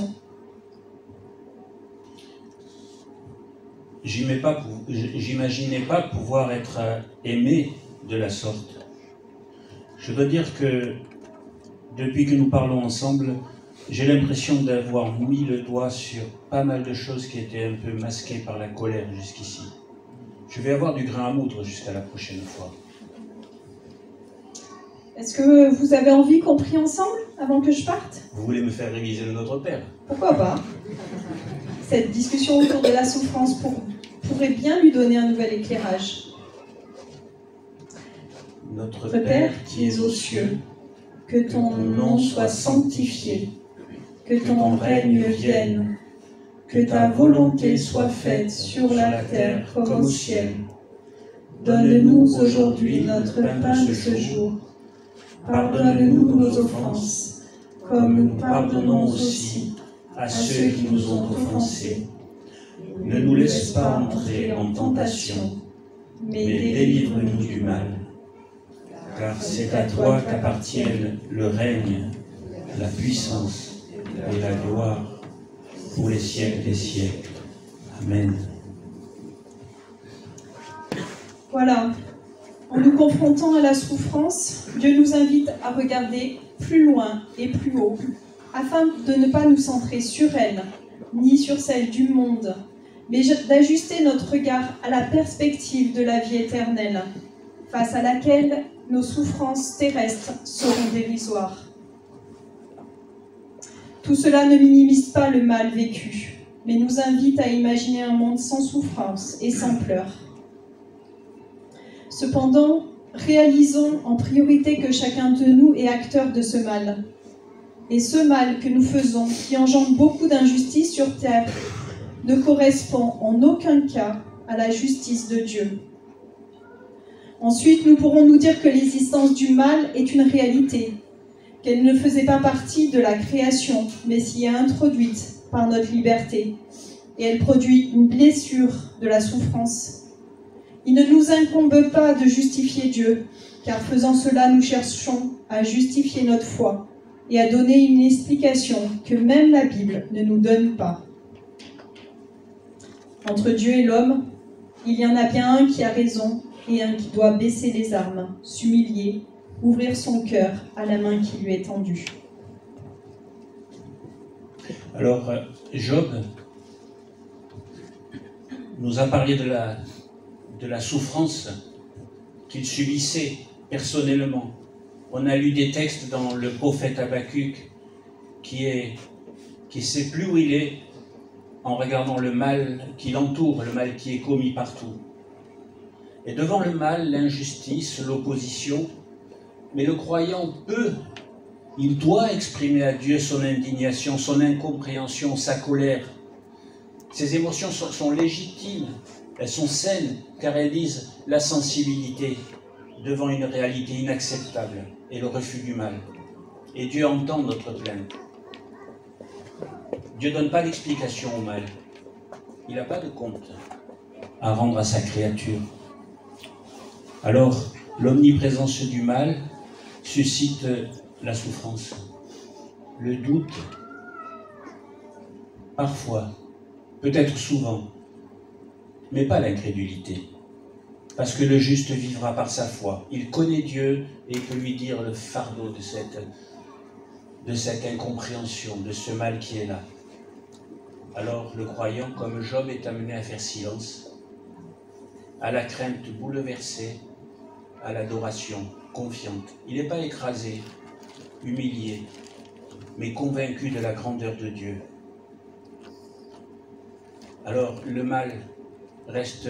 J'imaginais pas pouvoir être aimé de la sorte. Je dois dire que depuis que nous parlons ensemble, j'ai l'impression d'avoir mis le doigt sur pas mal de choses qui étaient un peu masquées par la colère jusqu'ici. Je vais avoir du grain à moudre jusqu'à la prochaine fois. Est-ce que vous avez envie qu'on prie ensemble avant que je parte? Vous voulez me faire réviser le Notre Père? Pourquoi pas? Cette discussion autour de la souffrance pourrait bien lui donner un nouvel éclairage. Notre Père qui es aux cieux, que ton nom soit sanctifié, que ton règne vienne, que ta volonté soit faite sur la terre comme au ciel. Donne-nous aujourd'hui notre pain de ce jour. Pardonne-nous nos offenses, comme nous pardonnons aussi à ceux qui nous ont offensés. Ne nous laisse pas entrer en tentation, mais délivre-nous du mal. Car c'est à toi qu'appartiennent le règne, la puissance et la gloire pour les siècles des siècles. Amen. Voilà, en nous confrontant à la souffrance, Dieu nous invite à regarder plus loin et plus haut, afin de ne pas nous centrer sur elle, ni sur celle du monde, mais d'ajuster notre regard à la perspective de la vie éternelle, face à laquelle nos souffrances terrestres seront dérisoires. Tout cela ne minimise pas le mal vécu, mais nous invite à imaginer un monde sans souffrance et sans pleurs. Cependant, réalisons en priorité que chacun de nous est acteur de ce mal. Et ce mal que nous faisons, qui engendre beaucoup d'injustice sur terre, ne correspond en aucun cas à la justice de Dieu. Ensuite, nous pourrons nous dire que l'existence du mal est une réalité, qu'elle ne faisait pas partie de la création, mais s'y est introduite par notre liberté, et elle produit une blessure de la souffrance. Il ne nous incombe pas de justifier Dieu, car faisant cela, nous cherchons à justifier notre foi et à donner une explication que même la Bible ne nous donne pas. Entre Dieu et l'homme, il y en a bien un qui a raison et un qui doit baisser les armes, s'humilier, ouvrir son cœur à la main qui lui est tendue. Alors, Job nous a parlé de la souffrance qu'il subissait personnellement. On a lu des textes dans le prophète Habakkuk qui sait plus où il est en regardant le mal qui l'entoure, le mal qui est commis partout. Et devant le mal, l'injustice, l'opposition, mais le croyant il doit exprimer à Dieu son indignation, son incompréhension, sa colère. Ces émotions sont légitimes, elles sont saines, car elles disent la sensibilité devant une réalité inacceptable et le refus du mal. Et Dieu entend notre plainte. Dieu ne donne pas d'explication au mal. Il n'a pas de compte à rendre à sa créature. Alors, l'omniprésence du mal suscite la souffrance, le doute, parfois, peut-être souvent, mais pas l'incrédulité. Parce que le juste vivra par sa foi. Il connaît Dieu et il peut lui dire le fardeau de cette incompréhension, de ce mal qui est là. Alors le croyant, comme Job, est amené à faire silence, à la crainte bouleversée, à l'adoration confiante. Il n'est pas écrasé, humilié, mais convaincu de la grandeur de Dieu. Alors le mal reste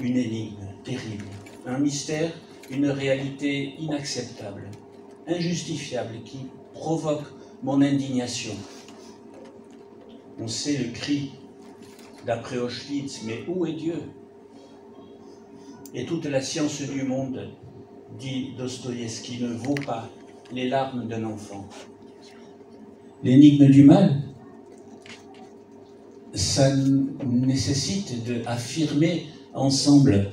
une énigme terrible, un mystère, une réalité inacceptable, injustifiable, qui provoque mon indignation. On sait le cri d'après Auschwitz, mais où est Dieu? Et toute la science du monde, dit Dostoïevski, ne vaut pas les larmes d'un enfant. L'énigme du mal, ça nécessite d'affirmer ensemble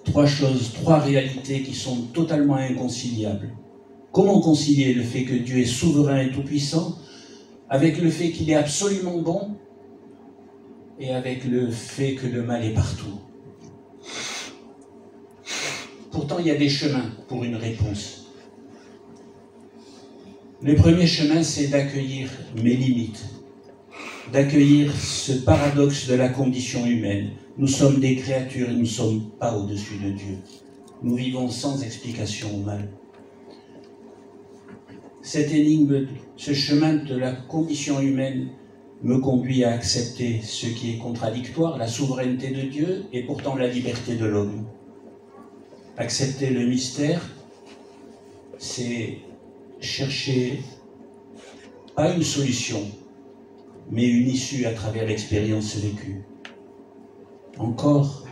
trois choses, trois réalités qui sont totalement inconciliables. Comment concilier le fait que Dieu est souverain et tout-puissant avec le fait qu'il est absolument bon et avec le fait que le mal est partout? Pourtant, il y a des chemins pour une réponse. Le premier chemin, c'est d'accueillir mes limites, d'accueillir ce paradoxe de la condition humaine. Nous sommes des créatures et nous ne sommes pas au-dessus de Dieu. Nous vivons sans explication au mal. Cette énigme, ce chemin de la condition humaine me conduit à accepter ce qui est contradictoire, la souveraineté de Dieu et pourtant la liberté de l'homme. Accepter le mystère, c'est chercher pas une solution, mais une issue à travers l'expérience vécue. Encore,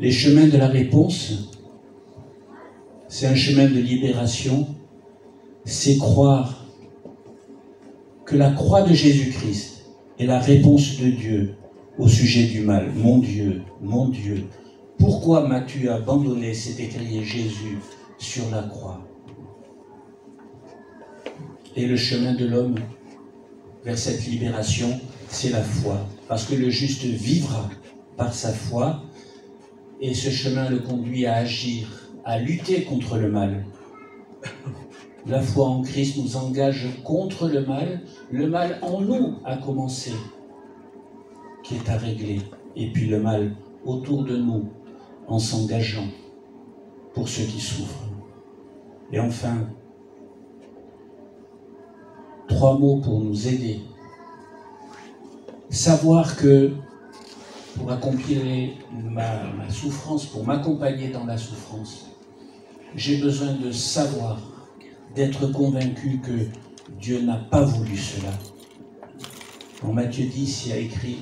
les chemins de la réponse, c'est un chemin de libération, c'est croire que la croix de Jésus-Christ est la réponse de Dieu au sujet du mal. Mon Dieu, pourquoi m'as-tu abandonné? S'est écrié Jésus sur la croix. Et le chemin de l'homme vers cette libération, c'est la foi. Parce que le juste vivra par sa foi, et ce chemin le conduit à agir, à lutter contre le mal. La foi en Christ nous engage contre le mal en nous a commencé, qui est à régler, et puis le mal autour de nous, en s'engageant pour ceux qui souffrent. Et enfin, 3 mots pour nous aider. Savoir que pour accomplir ma souffrance, pour m'accompagner dans la souffrance, j'ai besoin de savoir, d'être convaincu que Dieu n'a pas voulu cela. En Matthieu 10, il y a écrit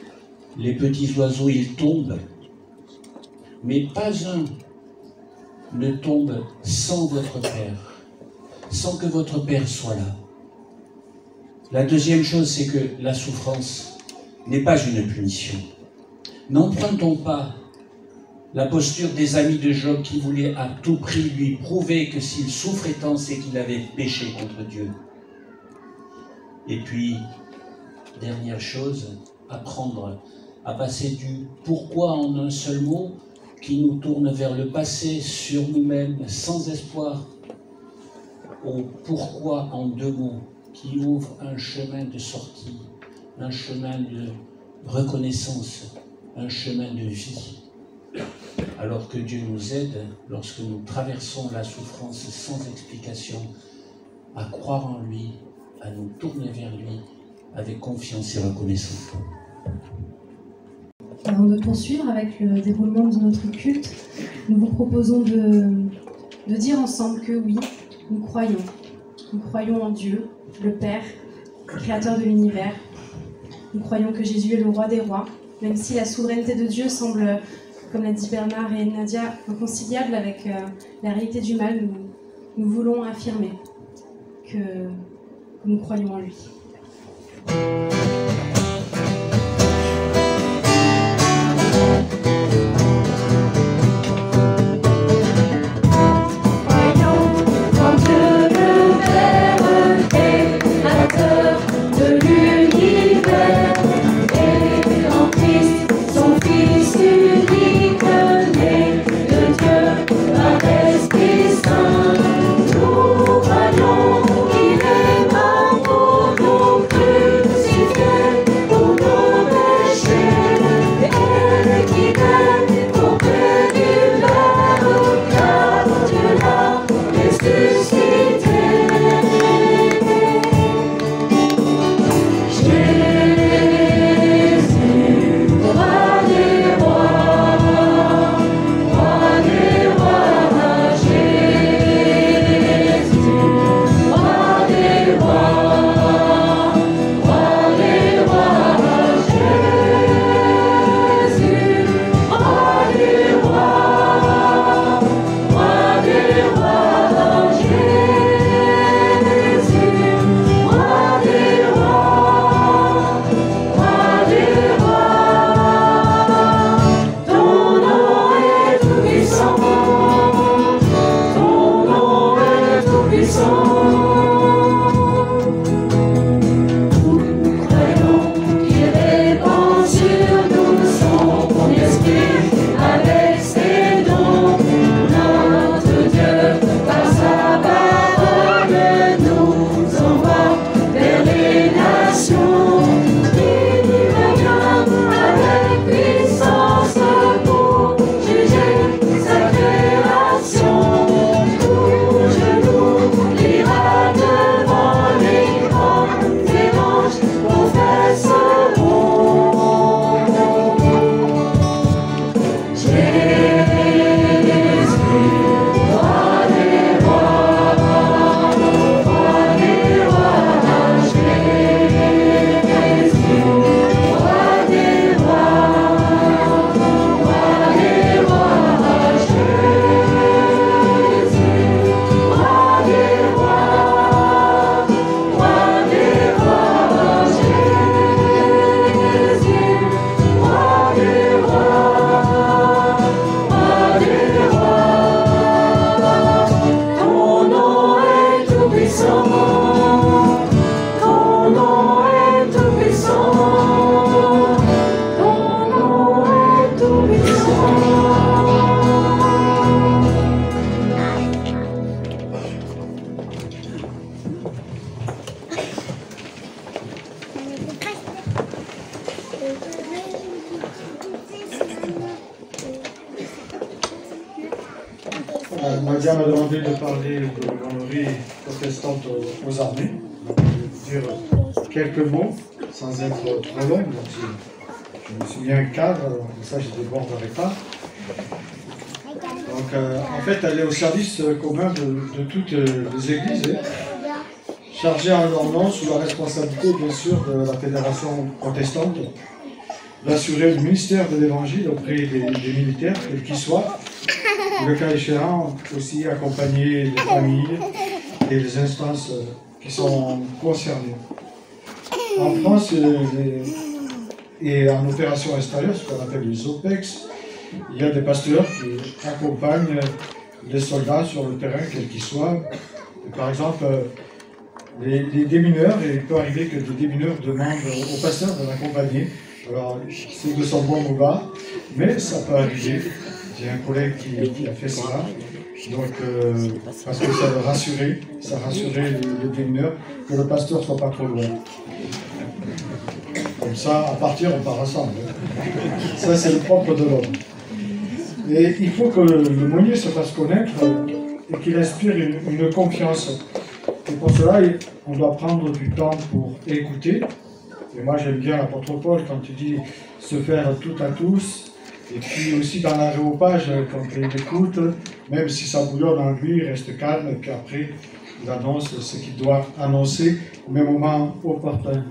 « Les petits oiseaux, ils tombent, mais pas un ne tombe sans votre Père, sans que votre Père soit là. » La deuxième chose, c'est que la souffrance n'est pas une punition. N'empruntons pas la posture des amis de Job qui voulaient à tout prix lui prouver que s'il souffrait tant, c'est qu'il avait péché contre Dieu. Et puis, dernière chose, apprendre à passer du pourquoi en un seul mot qui nous tourne vers le passé, sur nous-mêmes, sans espoir, au pourquoi en 2 mots qui ouvre un chemin de sortie, un chemin de reconnaissance, un chemin de vie. Alors que Dieu nous aide, lorsque nous traversons la souffrance sans explication, à croire en lui, à nous tourner vers lui avec confiance et reconnaissance. Avant de poursuivre avec le déroulement de notre culte, nous vous proposons de dire ensemble que oui, nous croyons. Nous croyons en Dieu, le Père, créateur de l'univers. Nous croyons que Jésus est le roi des rois, même si la souveraineté de Dieu semble, comme l'a dit Bernard et Nadia, inconciliable avec la réalité du mal. Nous voulons affirmer que nous croyons en lui. Nadia m'a demandé de parler de l'aumônerie protestante aux armées. Je vais dire quelques mots, sans être trop long. Donc je me suis mis un cadre, comme ça je ne déborderai pas. Donc en fait, elle est au service commun de toutes les églises, chargée en leur nom, sous la responsabilité bien sûr de la Fédération protestante, d'assurer le ministère de l'Évangile auprès des militaires, quels qu'ils soient, le cas échéant, aussi accompagner les familles et les instances qui sont concernées. En France et en opération extérieure, ce qu'on appelle les OPEX, il y a des pasteurs qui accompagnent les soldats sur le terrain, quels qu'ils soient. Et par exemple, les démineurs, et il peut arriver que des démineurs demandent au pasteur de l'accompagner. Alors, c'est de son bon ou bas, mais ça peut arriver. J'ai un collègue qui a fait ça, donc, parce que ça rassurait le démineur que le pasteur ne soit pas trop loin. Comme ça, à partir, on part ensemble. Ça, c'est le propre de l'homme. Et il faut que le meunier se fasse connaître et qu'il inspire une confiance. Et pour cela, on doit prendre du temps pour écouter. Et moi, j'aime bien l'apôtre Paul quand il dit se faire tout à tous. Et puis aussi dans l'aréopage, quand il écoute, même si ça bouillonne en lui, il reste calme. Et puis après, il annonce ce qu'il doit annoncer au même moment opportun.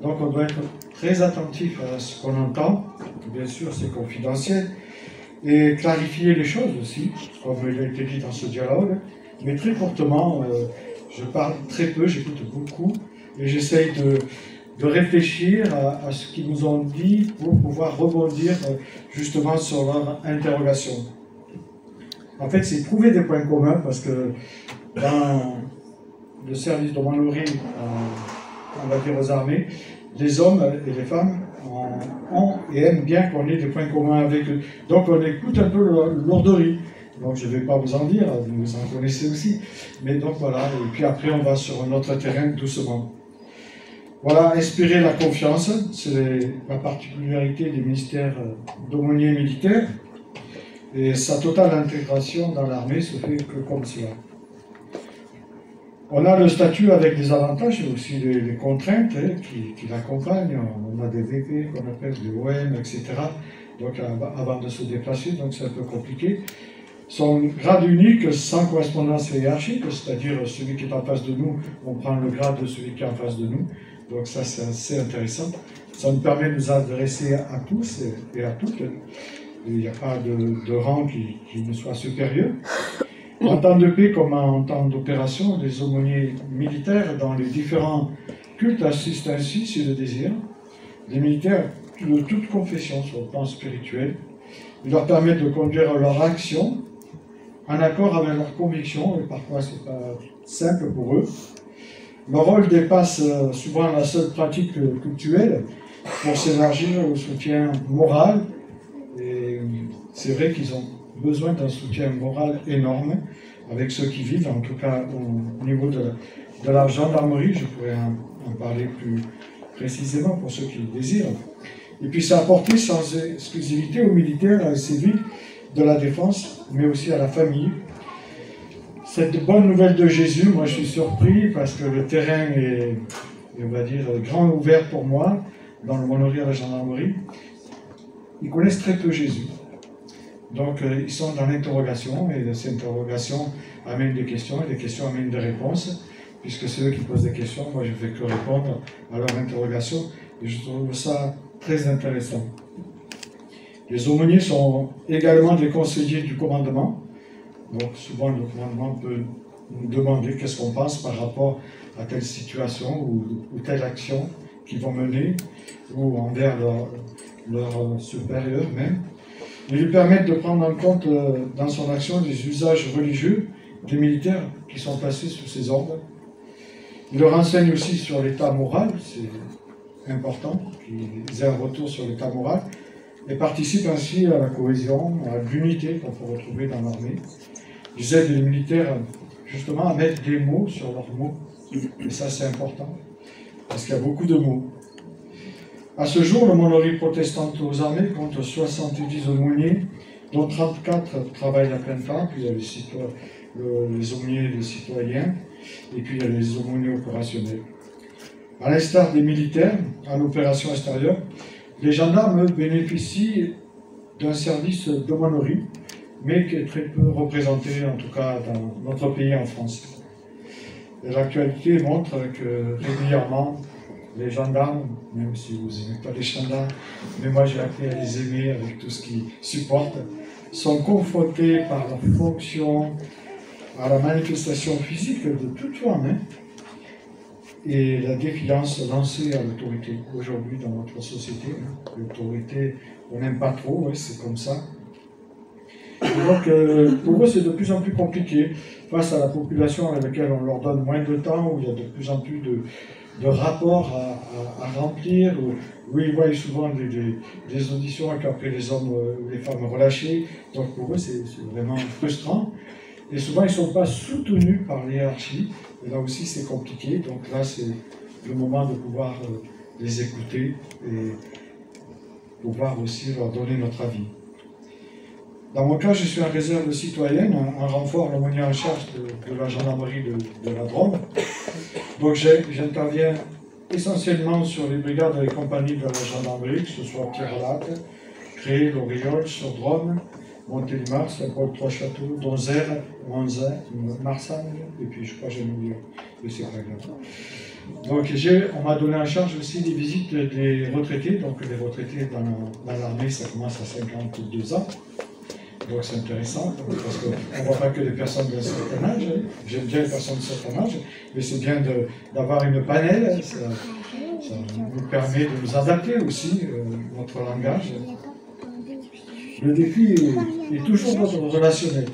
Donc on doit être très attentif à ce qu'on entend. Bien sûr, c'est confidentiel. Et clarifier les choses aussi, comme il a été dit dans ce dialogue. Mais très courtement, je parle très peu, j'écoute beaucoup. Et j'essaye de réfléchir à ce qu'ils nous ont dit pour pouvoir rebondir justement sur leur interrogation. En fait, c'est trouver des points communs parce que dans le service d'aumônerie, on va dire aux armées, les hommes et les femmes ont et aiment bien qu'on ait des points communs avec eux. Donc on écoute un peu l'orderie. Donc je ne vais pas vous en dire, vous en connaissez aussi. Mais donc voilà, et puis après on va sur un autre terrain doucement. Voilà, inspirer la confiance, c'est la particularité des ministères d'aumôniers militaires. Et sa totale intégration dans l'armée se fait que comme cela. On a le statut avec des avantages et aussi les contraintes qui l'accompagnent. On a des VP qu'on appelle des OM, etc. Donc avant de se déplacer, donc c'est un peu compliqué. Son grade unique sans correspondance hiérarchique, c'est-à-dire celui qui est en face de nous, on prend le grade de celui qui est en face de nous. Donc ça c'est assez intéressant. Ça nous permet de nous adresser à tous et à toutes. Il n'y a pas de rang qui nous soit supérieur. En temps de paix comme en temps d'opération, les aumôniers militaires dans les différents cultes assistent ainsi, si le désir, les militaires de toute confession sur le plan spirituel. Ils leur permettent de conduire leur action en accord avec leurs convictions, et parfois ce n'est pas simple pour eux. Leur rôle dépasse souvent la seule pratique cultuelle pour s'élargir au soutien moral. Et c'est vrai qu'ils ont besoin d'un soutien moral énorme avec ceux qui vivent, en tout cas au niveau de la gendarmerie, je pourrais en parler plus précisément pour ceux qui le désirent. Et puis c'est apporté sans exclusivité aux militaires et civils de la défense, mais aussi à la famille. Cette bonne nouvelle de Jésus, moi je suis surpris parce que le terrain est, on va dire, grand ouvert pour moi, dans le l'aumônerie à la gendarmerie. Ils connaissent très peu Jésus. Donc ils sont dans l'interrogation, et ces interrogations amènent des questions, et les questions amènent des réponses, puisque c'est eux qui posent des questions, moi je ne fais que répondre à leurs interrogations, et je trouve ça très intéressant. Les aumôniers sont également des conseillers du commandement, donc souvent le commandement peut nous demander qu'est-ce qu'on pense par rapport à telle situation ou telle action qu'ils vont mener, ou envers leur supérieur même. Ils lui permettent de prendre en compte dans son action les usages religieux des militaires qui sont placés sous ses ordres. Il leur enseigne aussi sur l'état moral, c'est important qu'ils aient un retour sur l'état moral, et participent ainsi à la cohésion, à l'unité qu'on peut retrouver dans l'armée. Ils aident les militaires justement à mettre des mots sur leurs mots, et ça c'est important, parce qu'il y a beaucoup de mots. À ce jour, l'aumônerie protestante aux armées compte 70 aumôniers, dont 34 travaillent à plein temps, puis il y a les aumôniers des citoyens, et puis il y a les aumôniers opérationnels. À l'instar des militaires, en opération extérieure, les gendarmes bénéficient d'un service d'aumônerie, mais qui est très peu représenté, en tout cas dans notre pays en France. L'actualité montre que régulièrement, les gendarmes, même si vous n'aimez pas les gendarmes, mais moi j'ai appris à les aimer avec tout ce qu'ils supportent, sont confrontés par leur fonction à la manifestation physique de toute forme, et la défiance lancée à l'autorité. Aujourd'hui, dans notre société, l'autorité, on n'aime pas trop, c'est comme ça. Et donc, pour eux, c'est de plus en plus compliqué face à la population avec laquelle on leur donne moins de temps, où il y a de plus en plus de rapports à remplir, où ils voient souvent des auditions et qu'après les hommes ou les femmes relâchés. Donc pour eux, c'est vraiment frustrant. Et souvent, ils ne sont pas soutenus par l'hiérarchie. Et là aussi, c'est compliqué. Donc là, c'est le moment de pouvoir les écouter et pouvoir aussi leur donner notre avis. Dans mon cas, je suis en réserve citoyenne, en renfort l'aumônier en charge de la gendarmerie de la Drôme. Donc j'interviens essentiellement sur les brigades et les compagnies de la gendarmerie, que ce soit Pierre-Latte, Cré, Loriol, sur Drôme, Montélimar, Saint-Paul, Trois-Châteaux, Donzère, Monzin, Marsanne, et puis je crois que j'ai oublié, mais c'est pas grave. Donc on m'a donné en charge aussi des visites des retraités, donc les retraités dans l'armée, ça commence à 52 ans. Donc c'est intéressant, parce qu'on ne voit pas que les personnes d'un certain âge, j'aime bien les personnes de certain âge, mais c'est bien d'avoir une panel, c'est Ça nous permet de nous adapter aussi, notre langage. Le défi est toujours d'ordre relationnel.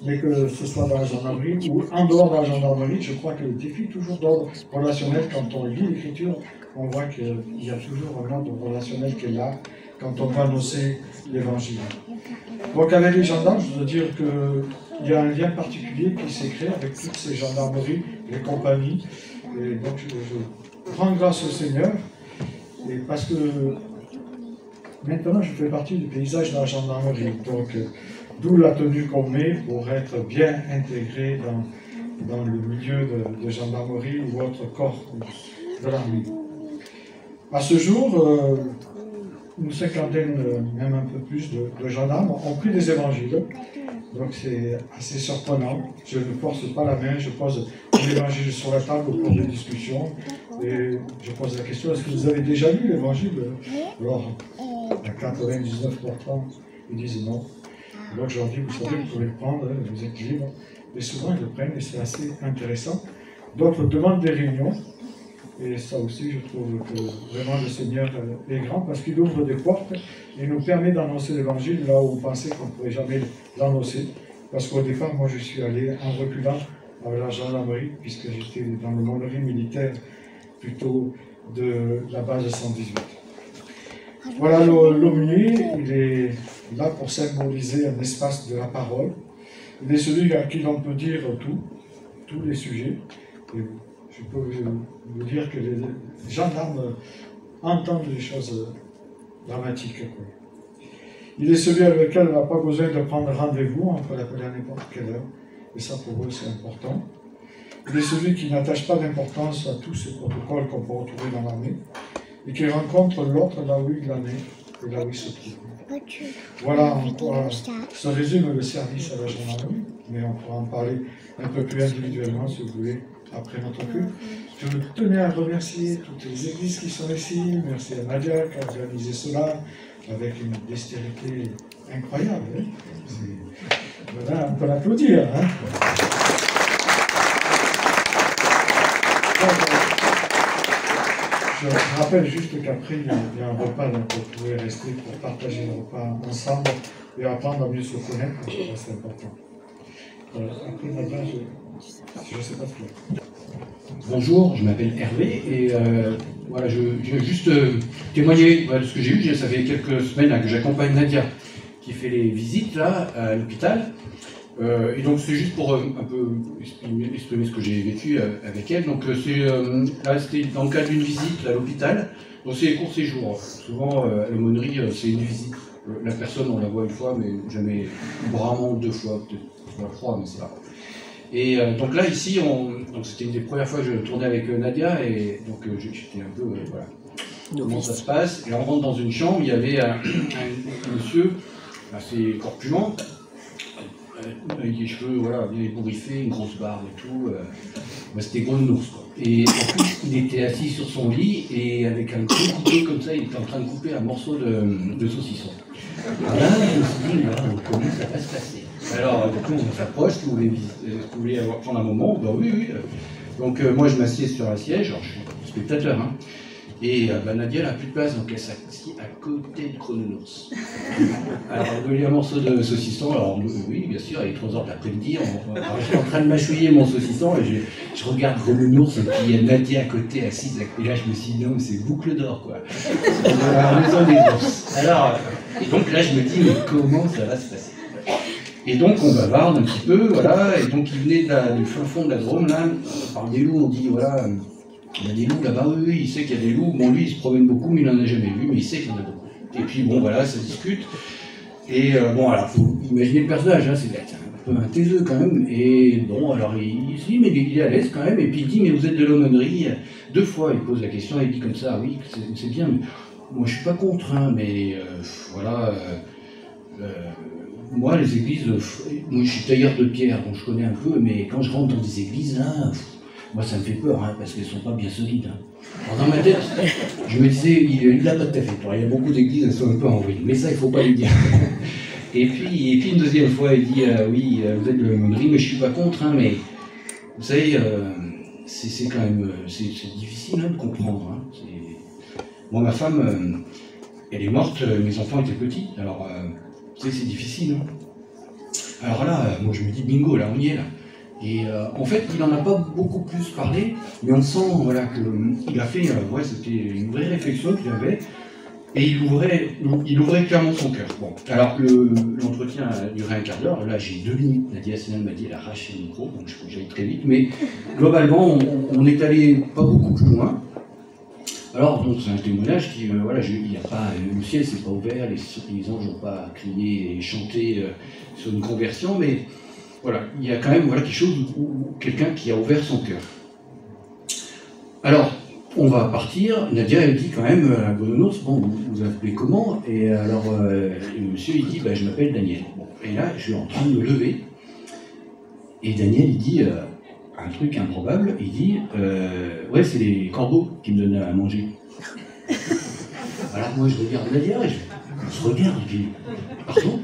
Mais que ce soit dans la gendarmerie ou en dehors de la gendarmerie, je crois que le défi est toujours d'ordre relationnel. Quand on lit l'écriture, on voit qu'il y a toujours un ordre relationnel qui est là quand on va annoncer l'évangile. Donc avec les gendarmes, je veux dire qu'il y a un lien particulier qui s'est créé avec toutes ces gendarmeries, les compagnies. Et donc je rends grâce au Seigneur, et parce que maintenant je fais partie du paysage de la gendarmerie. Donc d'où la tenue qu'on met pour être bien intégré dans le milieu de gendarmerie ou autre corps de l'armée. À ce jour, une cinquantaine, même un peu plus de gendarmes ont pris des évangiles. Donc c'est assez surprenant. Je ne force pas la main, je pose l'évangile sur la table au cours des discussions. Et je pose la question, est-ce que vous avez déjà lu l'évangile? Alors, à 99%, ils disent non. Donc je leur dis, vous savez, vous pouvez le prendre, vous êtes libre. Et souvent ils le prennent et c'est assez intéressant. D'autres demandent des réunions. Et ça aussi, je trouve que vraiment le Seigneur est grand parce qu'il ouvre des portes et nous permet d'annoncer l'évangile là où on pensait qu'on ne pourrait jamais l'annoncer. Parce qu'au départ, moi je suis allé en reculant avec la gendarmerie, puisque j'étais dans le monderie militaire plutôt de la base 118. Voilà, l'aumônier, il est là pour symboliser un espace de la parole. Il est celui à qui l'on peut dire tous les sujets. Et je peux vous dire que les gendarmes entendent des choses dramatiques. Il est celui avec lequel on n'a pas besoin de prendre rendez-vous, on peut l'appeler à n'importe quelle heure. Et ça, pour eux, c'est important. Il est celui qui n'attache pas d'importance à tous ces protocoles qu'on peut retrouver dans l'armée et qui rencontre l'autre là où il en est et là où il se trouve. Voilà en quoi se résume le service à la gendarmerie, mais on pourra en parler un peu plus individuellement si vous voulez après notre culte. Je tenais à remercier toutes les églises qui sont ici. Merci à Nadia qui a organisé cela avec une dextérité incroyable. Hein. Voilà, on peut l'applaudir. Hein. Je rappelle juste qu'après, il y a un repas, donc vous pouvez rester pour partager le repas ensemble et apprendre à mieux se connaître, c'est important. Après, Nadia, je ne sais pas ce qu'il y a. Bonjour, je m'appelle Hervé et voilà, je vais juste témoigner de ce que j'ai eu. Ça fait quelques semaines là, que j'accompagne Nadia qui fait les visites là, à l'hôpital. Et donc c'est juste pour un peu exprimer ce que j'ai vécu avec elle. Donc là c'était dans le cadre d'une visite à l'hôpital. Donc c'est court séjour. Souvent à l'aumônerie c'est une visite. La personne on la voit une fois mais jamais, rarement deux fois, peut-être trois mais c'est pas grave. Et donc là ici, donc c'était une des premières fois que je tournais avec Nadia et donc j'étais un peu voilà comment ça se passe. Et on rentre dans une chambre, il y avait un monsieur assez corpulent. Avec des cheveux, voilà, bien ébouriffés, une grosse barbe et tout. C'était gros nounours, quoi. Et en plus, il était assis sur son lit et avec un gros couteau comme ça, il était en train de couper un morceau de saucisson. Alors là, je me suis dit, voilà, comment ça va se passer? Alors, du coup, on s'approche, vous voulez prendre un moment? Ben oui. Donc, moi, je m'assieds sur un siège, alors je suis spectateur, hein. Et Nadia n'a plus de place, donc elle s'assied à côté de Chrononours. Alors, on lui a un morceau de saucisson, alors oui, bien sûr, il est 3h de l'après-midi, je suis en train de mâchouiller mon saucisson, et je regarde Chrononours, et puis il y a Nadia à côté, assise, et là je me suis dit, non, mais c'est boucle d'or, quoi. C'est la maison des ours. Alors, et donc là je me dis, mais comment ça va se passer? Et donc on bavarde un petit peu, voilà, et donc il venait du fin fond de la Drôme, là, on parle des loups, on dit, voilà, il y a des loups là-bas, oui, il sait qu'il y a des loups. Bon, lui, il se promène beaucoup, mais il n'en a jamais vu, mais il sait qu'il y en a beaucoup. Et puis, bon, voilà, ça discute. Et bon, alors, il faut imaginer le personnage, hein, c'est un peu un taiseux quand même. Et bon, alors, il se dit, mais il est à l'aise quand même. Et puis, il dit, mais vous êtes de l'aumônerie. 2 fois, il pose la question, et il dit comme ça, oui, c'est bien, mais moi, je suis pas contre, hein, mais voilà. Moi, les églises, moi, je suis tailleur de pierre, donc je connais un peu, mais quand je rentre dans des églises, là, moi, ça me fait peur, hein, parce qu'elles ne sont pas bien solides. Hein. Alors, dans ma tête, je me disais, il n'a pas tout à fait tort. Il y a beaucoup d'églises, elles sont un peu en vrille. Mais ça, il ne faut pas lui dire. Et puis une deuxième fois, il dit, oui, vous êtes de l'aumônerie, mais je ne suis pas contre, hein, mais vous savez, c'est quand même c'est difficile hein, de comprendre. Hein. Moi, ma femme, elle est morte, mes enfants étaient petits, alors c'est difficile. Hein. Alors là, moi je me dis bingo, là on y est là. Et en fait, il n'en a pas beaucoup plus parlé, mais on sent voilà, qu'il a fait, ouais, c'était une vraie réflexion qu'il avait, et il ouvrait clairement son cœur. Bon, alors l'entretien a duré un quart d'heure, là j'ai 2 minutes, Nadia Senel m'a dit elle arrache le micro, donc je faut que j'aille très vite, mais globalement on est allé pas beaucoup plus loin. Alors donc c'est un témoignage qui, voilà, il y a pas, le ciel s'est pas ouvert, les anges n'ont pas crié et chanté sur une conversion, mais voilà, il y a quand même voilà, quelque chose où quelqu'un qui a ouvert son cœur. Alors, on va partir. Nadia, elle dit quand même à Gononos, bon, vous appelez comment? Et alors, le monsieur, il dit, bah, je m'appelle Daniel. Bon, et là, je suis en train de me lever. Et Daniel, il dit un truc improbable. Il dit, ouais, c'est les corbeaux qui me donnent à manger. Alors, moi, je regarde Nadia, et je regarde, et puis, pardon?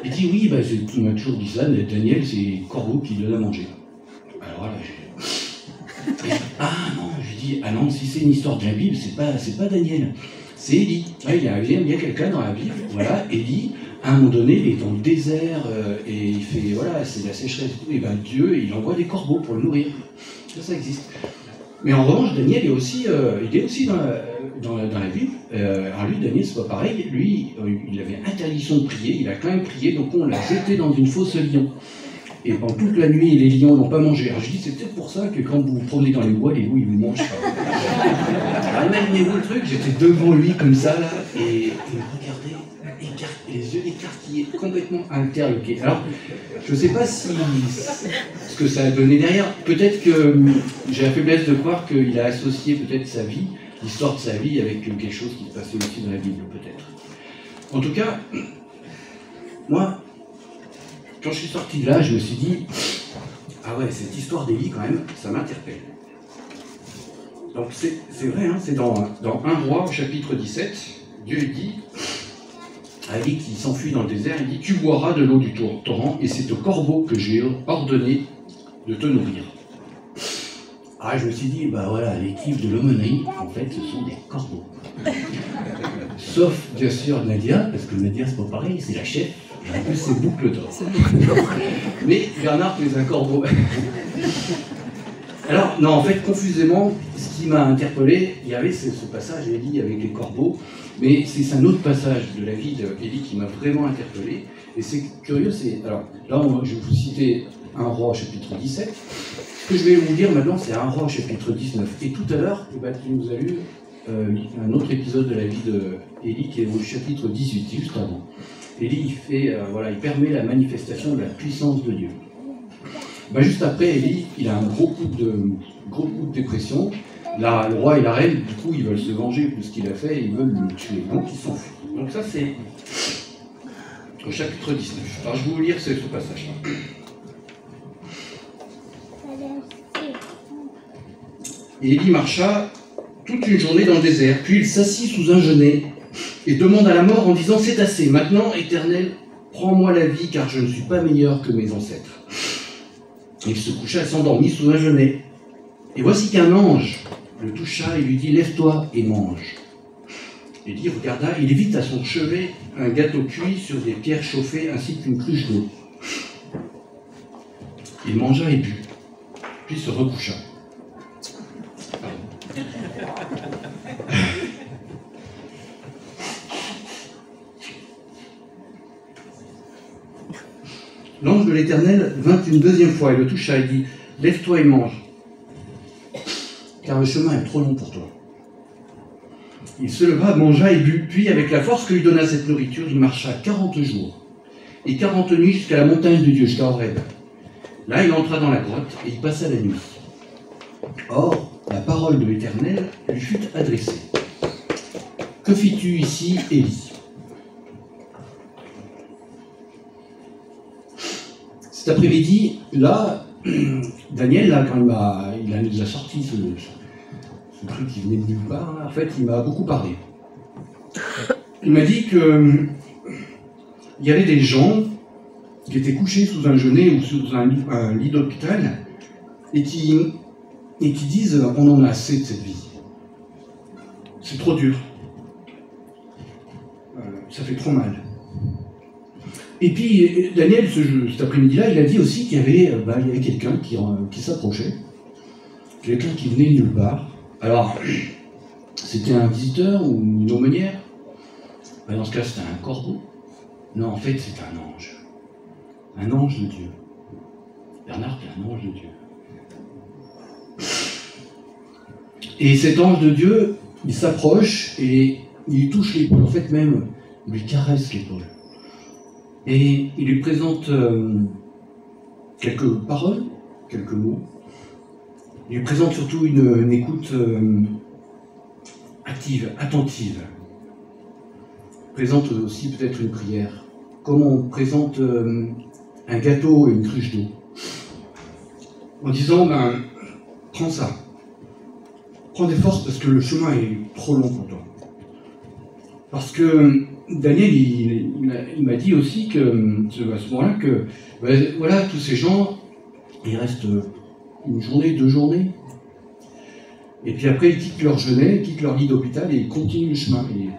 Il dit oui, bah, on m'a toujours dit ça, Daniel, c'est les corbeaux qui donnent à manger. Alors là, ah non, je dis, ah non, si c'est une histoire de la Bible, c'est pas Daniel, c'est Élie. Ouais, il y a quelqu'un dans la Bible, voilà, Élie, à un moment donné, il est dans le désert, et il fait, voilà, c'est la sécheresse et tout, et ben Dieu, il envoie des corbeaux pour le nourrir. Ça existe. Mais en revanche, Daniel est aussi, il est aussi dans la Bible. Alors lui, Daniel, c'est pas pareil. Lui, il avait interdiction de prier. Il a quand même prié, donc on l'a jeté dans une fosse lion. Et pendant toute la nuit, les lions n'ont pas mangé. Alors je dis, c'est peut-être pour ça que quand vous vous promenez dans les bois, les loups, ils vous mangent pas. Alors imaginez-vous le truc, j'étais devant lui comme ça, là, et il me regardait, les yeux écarquillés, complètement interloqués. Alors, je ne sais pas ce que ça a donné derrière. Peut-être que j'ai la faiblesse de croire qu'il a associé peut-être sa vie, l'histoire de sa vie, avec quelque chose qui se passait aussi dans la Bible, peut-être. En tout cas, moi, quand je suis sorti de là, je me suis dit, ah ouais, cette histoire d'Élie, quand même, ça m'interpelle. Donc c'est vrai, hein, c'est dans 1 Roi, au chapitre 17, Dieu dit à Élie qui s'enfuit dans le désert, il dit, tu boiras de l'eau du torrent, et c'est au corbeau que j'ai ordonné de te nourrir. Ah, je me suis dit, bah voilà, l'équipe de l'aumônerie, en fait, ce sont des corbeaux. Sauf, bien sûr, Nadia, parce que Nadia, c'est pas pareil, c'est la chef, et en plus, c'est boucle d'or. Mais Bernard, tu es un corbeau. Alors, non, en fait, confusément, ce qui m'a interpellé, il y avait ce passage, Élie, avec les corbeaux, mais c'est un autre passage de la vie d'Élie qui m'a vraiment interpellé, et c'est curieux, c'est... Alors, là, je vais vous citer 1 Roi, chapitre 17, ce que je vais vous dire maintenant, c'est 1 Roi, chapitre 19, et tout à l'heure, tu nous as lu un autre épisode de la vie d'Élie qui est au chapitre 18, juste avant. Élie, il permet la manifestation de la puissance de Dieu. Ben, juste après, Élie, il a un gros coup de dépression. Là, le roi et la reine, du coup, ils veulent se venger de ce qu'il a fait et ils veulent le tuer. Donc, ils s'enfuient. Donc ça, c'est au chapitre 19. Alors, je vais vous lire ce passage-là. Élie marcha toute une journée dans le désert, puis il s'assit sous un genêt et demande à la mort en disant « C'est assez, maintenant, Éternel, prends-moi la vie, car je ne suis pas meilleur que mes ancêtres. » Il se coucha et s'endormit sous un genêt. Et voici qu'un ange le toucha et lui dit « Lève-toi et mange. » Élie regarda, il vit à son chevet un gâteau cuit sur des pierres chauffées ainsi qu'une cruche d'eau. Il mangea et but, puis se recoucha. L'ange de l'Éternel vint une deuxième fois et le toucha et dit « Lève-toi et mange, car le chemin est trop long pour toi. » Il se leva, mangea et but, puis avec la force que lui donna cette nourriture, il marcha 40 jours et 40 nuits jusqu'à la montagne de Dieu, jusqu'à Horeb. Là, il entra dans la grotte et y passa la nuit. Or, la parole de l'Éternel lui fut adressée. « Que fis-tu ici, Élie ?» Cet après-midi, là, Daniel, là, quand il nous a sorti ce truc qui venait de nulle part, là, en fait, il m'a beaucoup parlé. Il m'a dit qu'il y avait des gens qui étaient couchés sous un genêt ou sous un lit d'hôpital et qui et qui disent on en a assez de cette vie. C'est trop dur. Ça fait trop mal. Et puis Daniel, cet après-midi-là, il a dit aussi qu'il y avait quelqu'un qui s'approchait, quelqu'un qui venait de nulle part. Alors, c'était un visiteur ou une aumônière? Dans ce cas, c'était un corbeau. Non, en fait, c'est un ange. Un ange de Dieu. Bernard, c'est un ange de Dieu. Et cet ange de Dieu, il s'approche et il lui touche l'épaule. En fait, même, il lui caresse l'épaule. Et il lui présente quelques paroles, quelques mots. Il lui présente surtout une écoute active, attentive. Il présente aussi peut-être une prière. Comme on présente un gâteau et une cruche d'eau. En disant, prends ça. Prends des forces parce que le chemin est trop long pour toi. Parce que Daniel, il m'a dit aussi que, à ce moment-là, que voilà, tous ces gens, ils restent une journée, 2 journées. Et puis après, ils quittent leur genêt, ils quittent leur lit d'hôpital et ils continuent le chemin. Et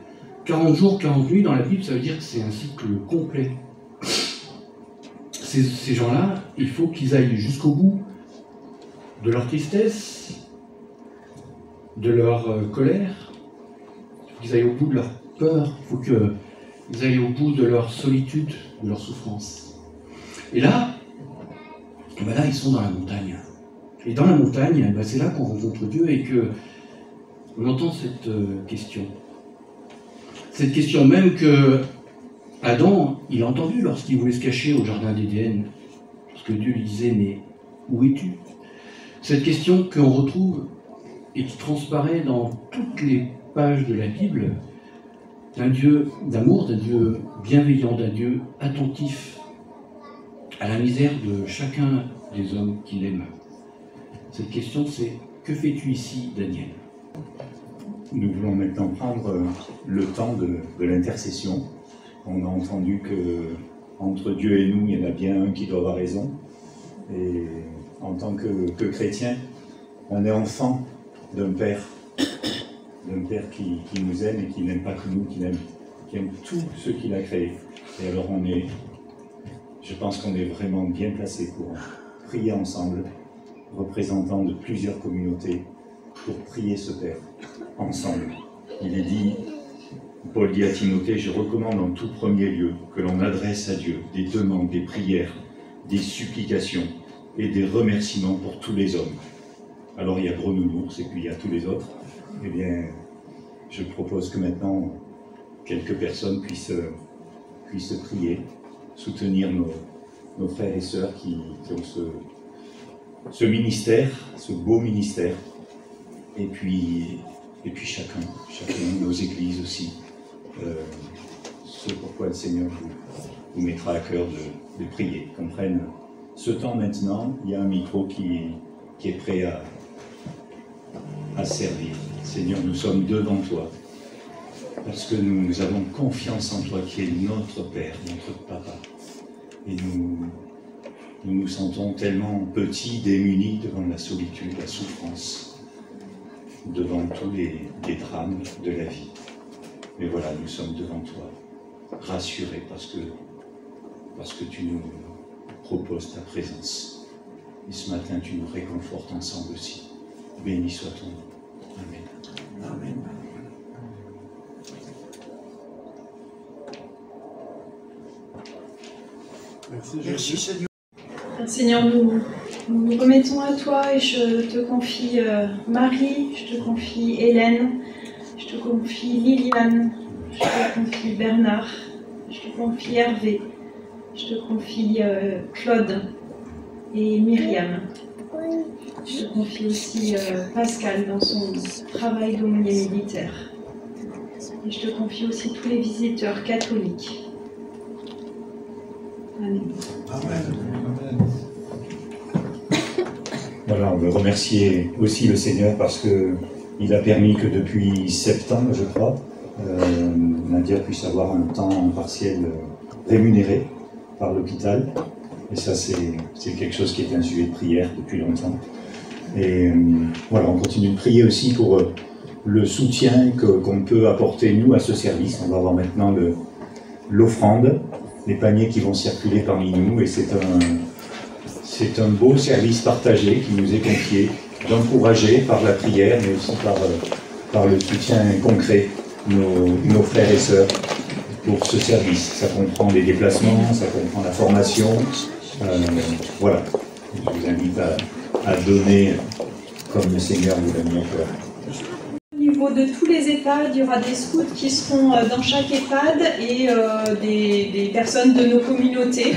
40 jours, 40 nuits dans la Bible, ça veut dire que c'est un cycle complet. Ces gens-là, il faut qu'ils aillent jusqu'au bout de leur tristesse, de leur colère, il faut qu'ils aillent au bout de leur peur, il faut qu'ils aillent au bout de leur solitude, de leur souffrance. Et là, là ils sont dans la montagne. Et dans la montagne, c'est là qu'on rencontre Dieu et qu'on entend cette question. Cette question même que Adam, il a entendu lorsqu'il voulait se cacher au jardin d'Éden. Parce que Dieu lui disait, mais où es-tu? Cette question qu'on retrouve et qui transparaît dans toutes les pages de la Bible, d'un Dieu d'amour, d'un Dieu bienveillant, d'un Dieu attentif à la misère de chacun des hommes qu'il aime. Cette question, c'est « Que fais-tu ici, Daniel ?» Nous voulons maintenant prendre le temps de l'intercession. On a entendu qu'entre Dieu et nous, il y en a bien un qui doit avoir raison. Et en tant que chrétien, on est enfant d'un Père qui nous aime et qui n'aime pas que nous, qui aime tout ce qu'il a créé. Et alors je pense qu'on est vraiment bien placé pour prier ensemble, représentants de plusieurs communautés, pour prier ce Père ensemble. Il est dit, Paul dit à Timothée, je recommande en tout premier lieu que l'on adresse à Dieu des demandes, des prières, des supplications et des remerciements pour tous les hommes. Alors il y a Gros Nounours et puis il y a tous les autres. Eh bien, je propose que maintenant, quelques personnes puissent prier, soutenir nos frères et sœurs qui ont ce ministère, ce beau ministère. Et puis chacun de nos églises aussi, ce pourquoi le Seigneur vous mettra à cœur de prier. Qu'on prenne ce temps maintenant, il y a un micro qui est prêt à servir. Seigneur, nous sommes devant toi, parce que nous avons confiance en toi qui est notre Père, notre Papa. Et nous nous sentons tellement petits, démunis devant la solitude, la souffrance, devant tous les drames de la vie. Mais voilà, nous sommes devant toi, rassurés parce que tu nous proposes ta présence. Et ce matin, tu nous réconfortes ensemble aussi. Béni soit ton nom. Amen. Amen. Merci Seigneur. Seigneur, nous nous remettons à toi et je te confie Marie, je te confie Hélène, je te confie Liliane, je te confie Bernard, je te confie Hervé, je te confie Claude et Myriam. Je te confie aussi Pascal dans son travail d'aumônier militaire. Et je te confie aussi tous les visiteurs catholiques. Amen. Amen. Voilà, on veut remercier aussi le Seigneur parce qu'il a permis que depuis septembre, je crois, Nadia puisse avoir un temps partiel rémunéré par l'hôpital. Et ça, c'est quelque chose qui est un sujet de prière depuis longtemps. Et voilà, on continue de prier aussi pour le soutien qu'on peut apporter, nous, à ce service. On va avoir maintenant l'offrande, les paniers qui vont circuler parmi nous, et c'est un beau service partagé qui nous est confié, d'encourager par la prière, mais aussi par le soutien concret nos frères et sœurs pour ce service. Ça comprend les déplacements, ça comprend la formation. Voilà, je vous invite à donner comme le Seigneur vous l'a mis au cœur. Au niveau de tous les EHPAD, il y aura des scouts qui seront dans chaque EHPAD et des personnes de nos communautés.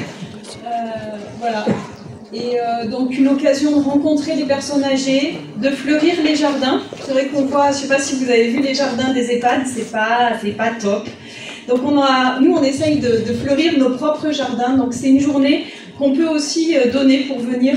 Voilà. Et donc une occasion de rencontrer des personnes âgées, de fleurir les jardins. C'est vrai qu'on voit, je ne sais pas si vous avez vu les jardins des EHPAD, c'est pas top. Donc nous on essaye de fleurir nos propres jardins. Donc c'est une journée qu'on peut aussi donner pour venir,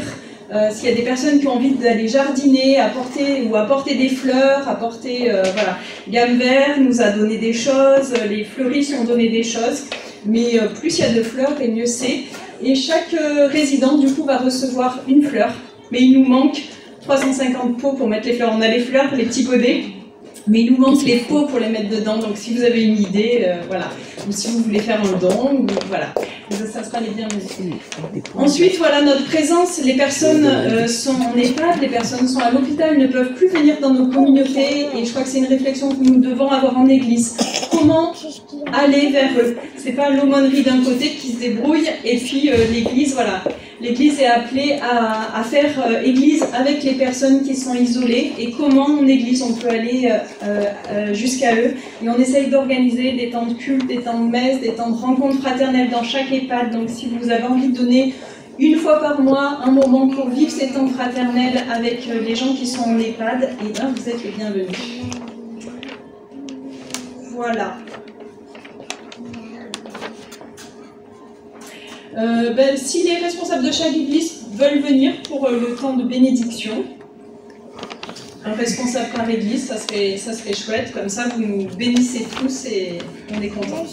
s'il y a des personnes qui ont envie d'aller jardiner, apporter des fleurs, voilà. Gamme Vert nous a donné des choses, les fleuristes ont donné des choses, mais plus il y a de fleurs et mieux c'est. Et chaque résident, du coup, va recevoir une fleur. Mais il nous manque 350 pots pour mettre les fleurs. On a les fleurs, les petits godets, mais il nous manque les pots pour les mettre dedans. Donc, si vous avez une idée, voilà. Ou si vous voulez faire un don, ou, voilà. Ça sera les bienvenus. Ensuite, voilà, notre présence. Les personnes sont en EHPAD, les personnes sont à l'hôpital, ne peuvent plus venir dans nos communautés. Et je crois que c'est une réflexion que nous devons avoir en Église. Comment aller vers eux? C'est pas l'aumônerie d'un côté qui se débrouille et puis l'Église, voilà. L'Église est appelée à faire Église avec les personnes qui sont isolées et comment en Église on peut aller jusqu'à eux. Et on essaye d'organiser des temps de culte, des temps de messe, des temps de rencontres fraternelles dans chaque EHPAD. Donc si vous avez envie de donner une fois par mois un moment pour vivre ces temps fraternels avec les gens qui sont en EHPAD, et bien vous êtes les bienvenus. Voilà. Si les responsables de chaque église veulent venir pour le temps de bénédiction, un responsable par église, ça serait chouette, comme ça vous nous bénissez tous et on est contents.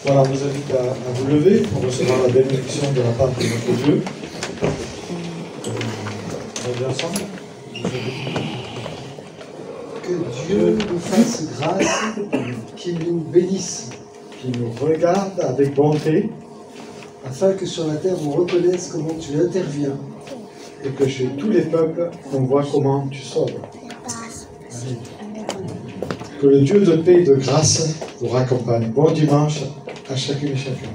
Voilà, on vous invite à vous lever pour recevoir la bénédiction de la part de notre Dieu. On va bien ensemble. Que Dieu nous fasse grâce, qu'il nous bénisse, qu'il nous regarde avec bonté, afin que sur la terre on reconnaisse comment tu interviens et que chez tous les peuples on voit comment tu sauves. Amen. Que le Dieu de paix et de grâce vous raccompagne. Bon dimanche à chacune et chacun.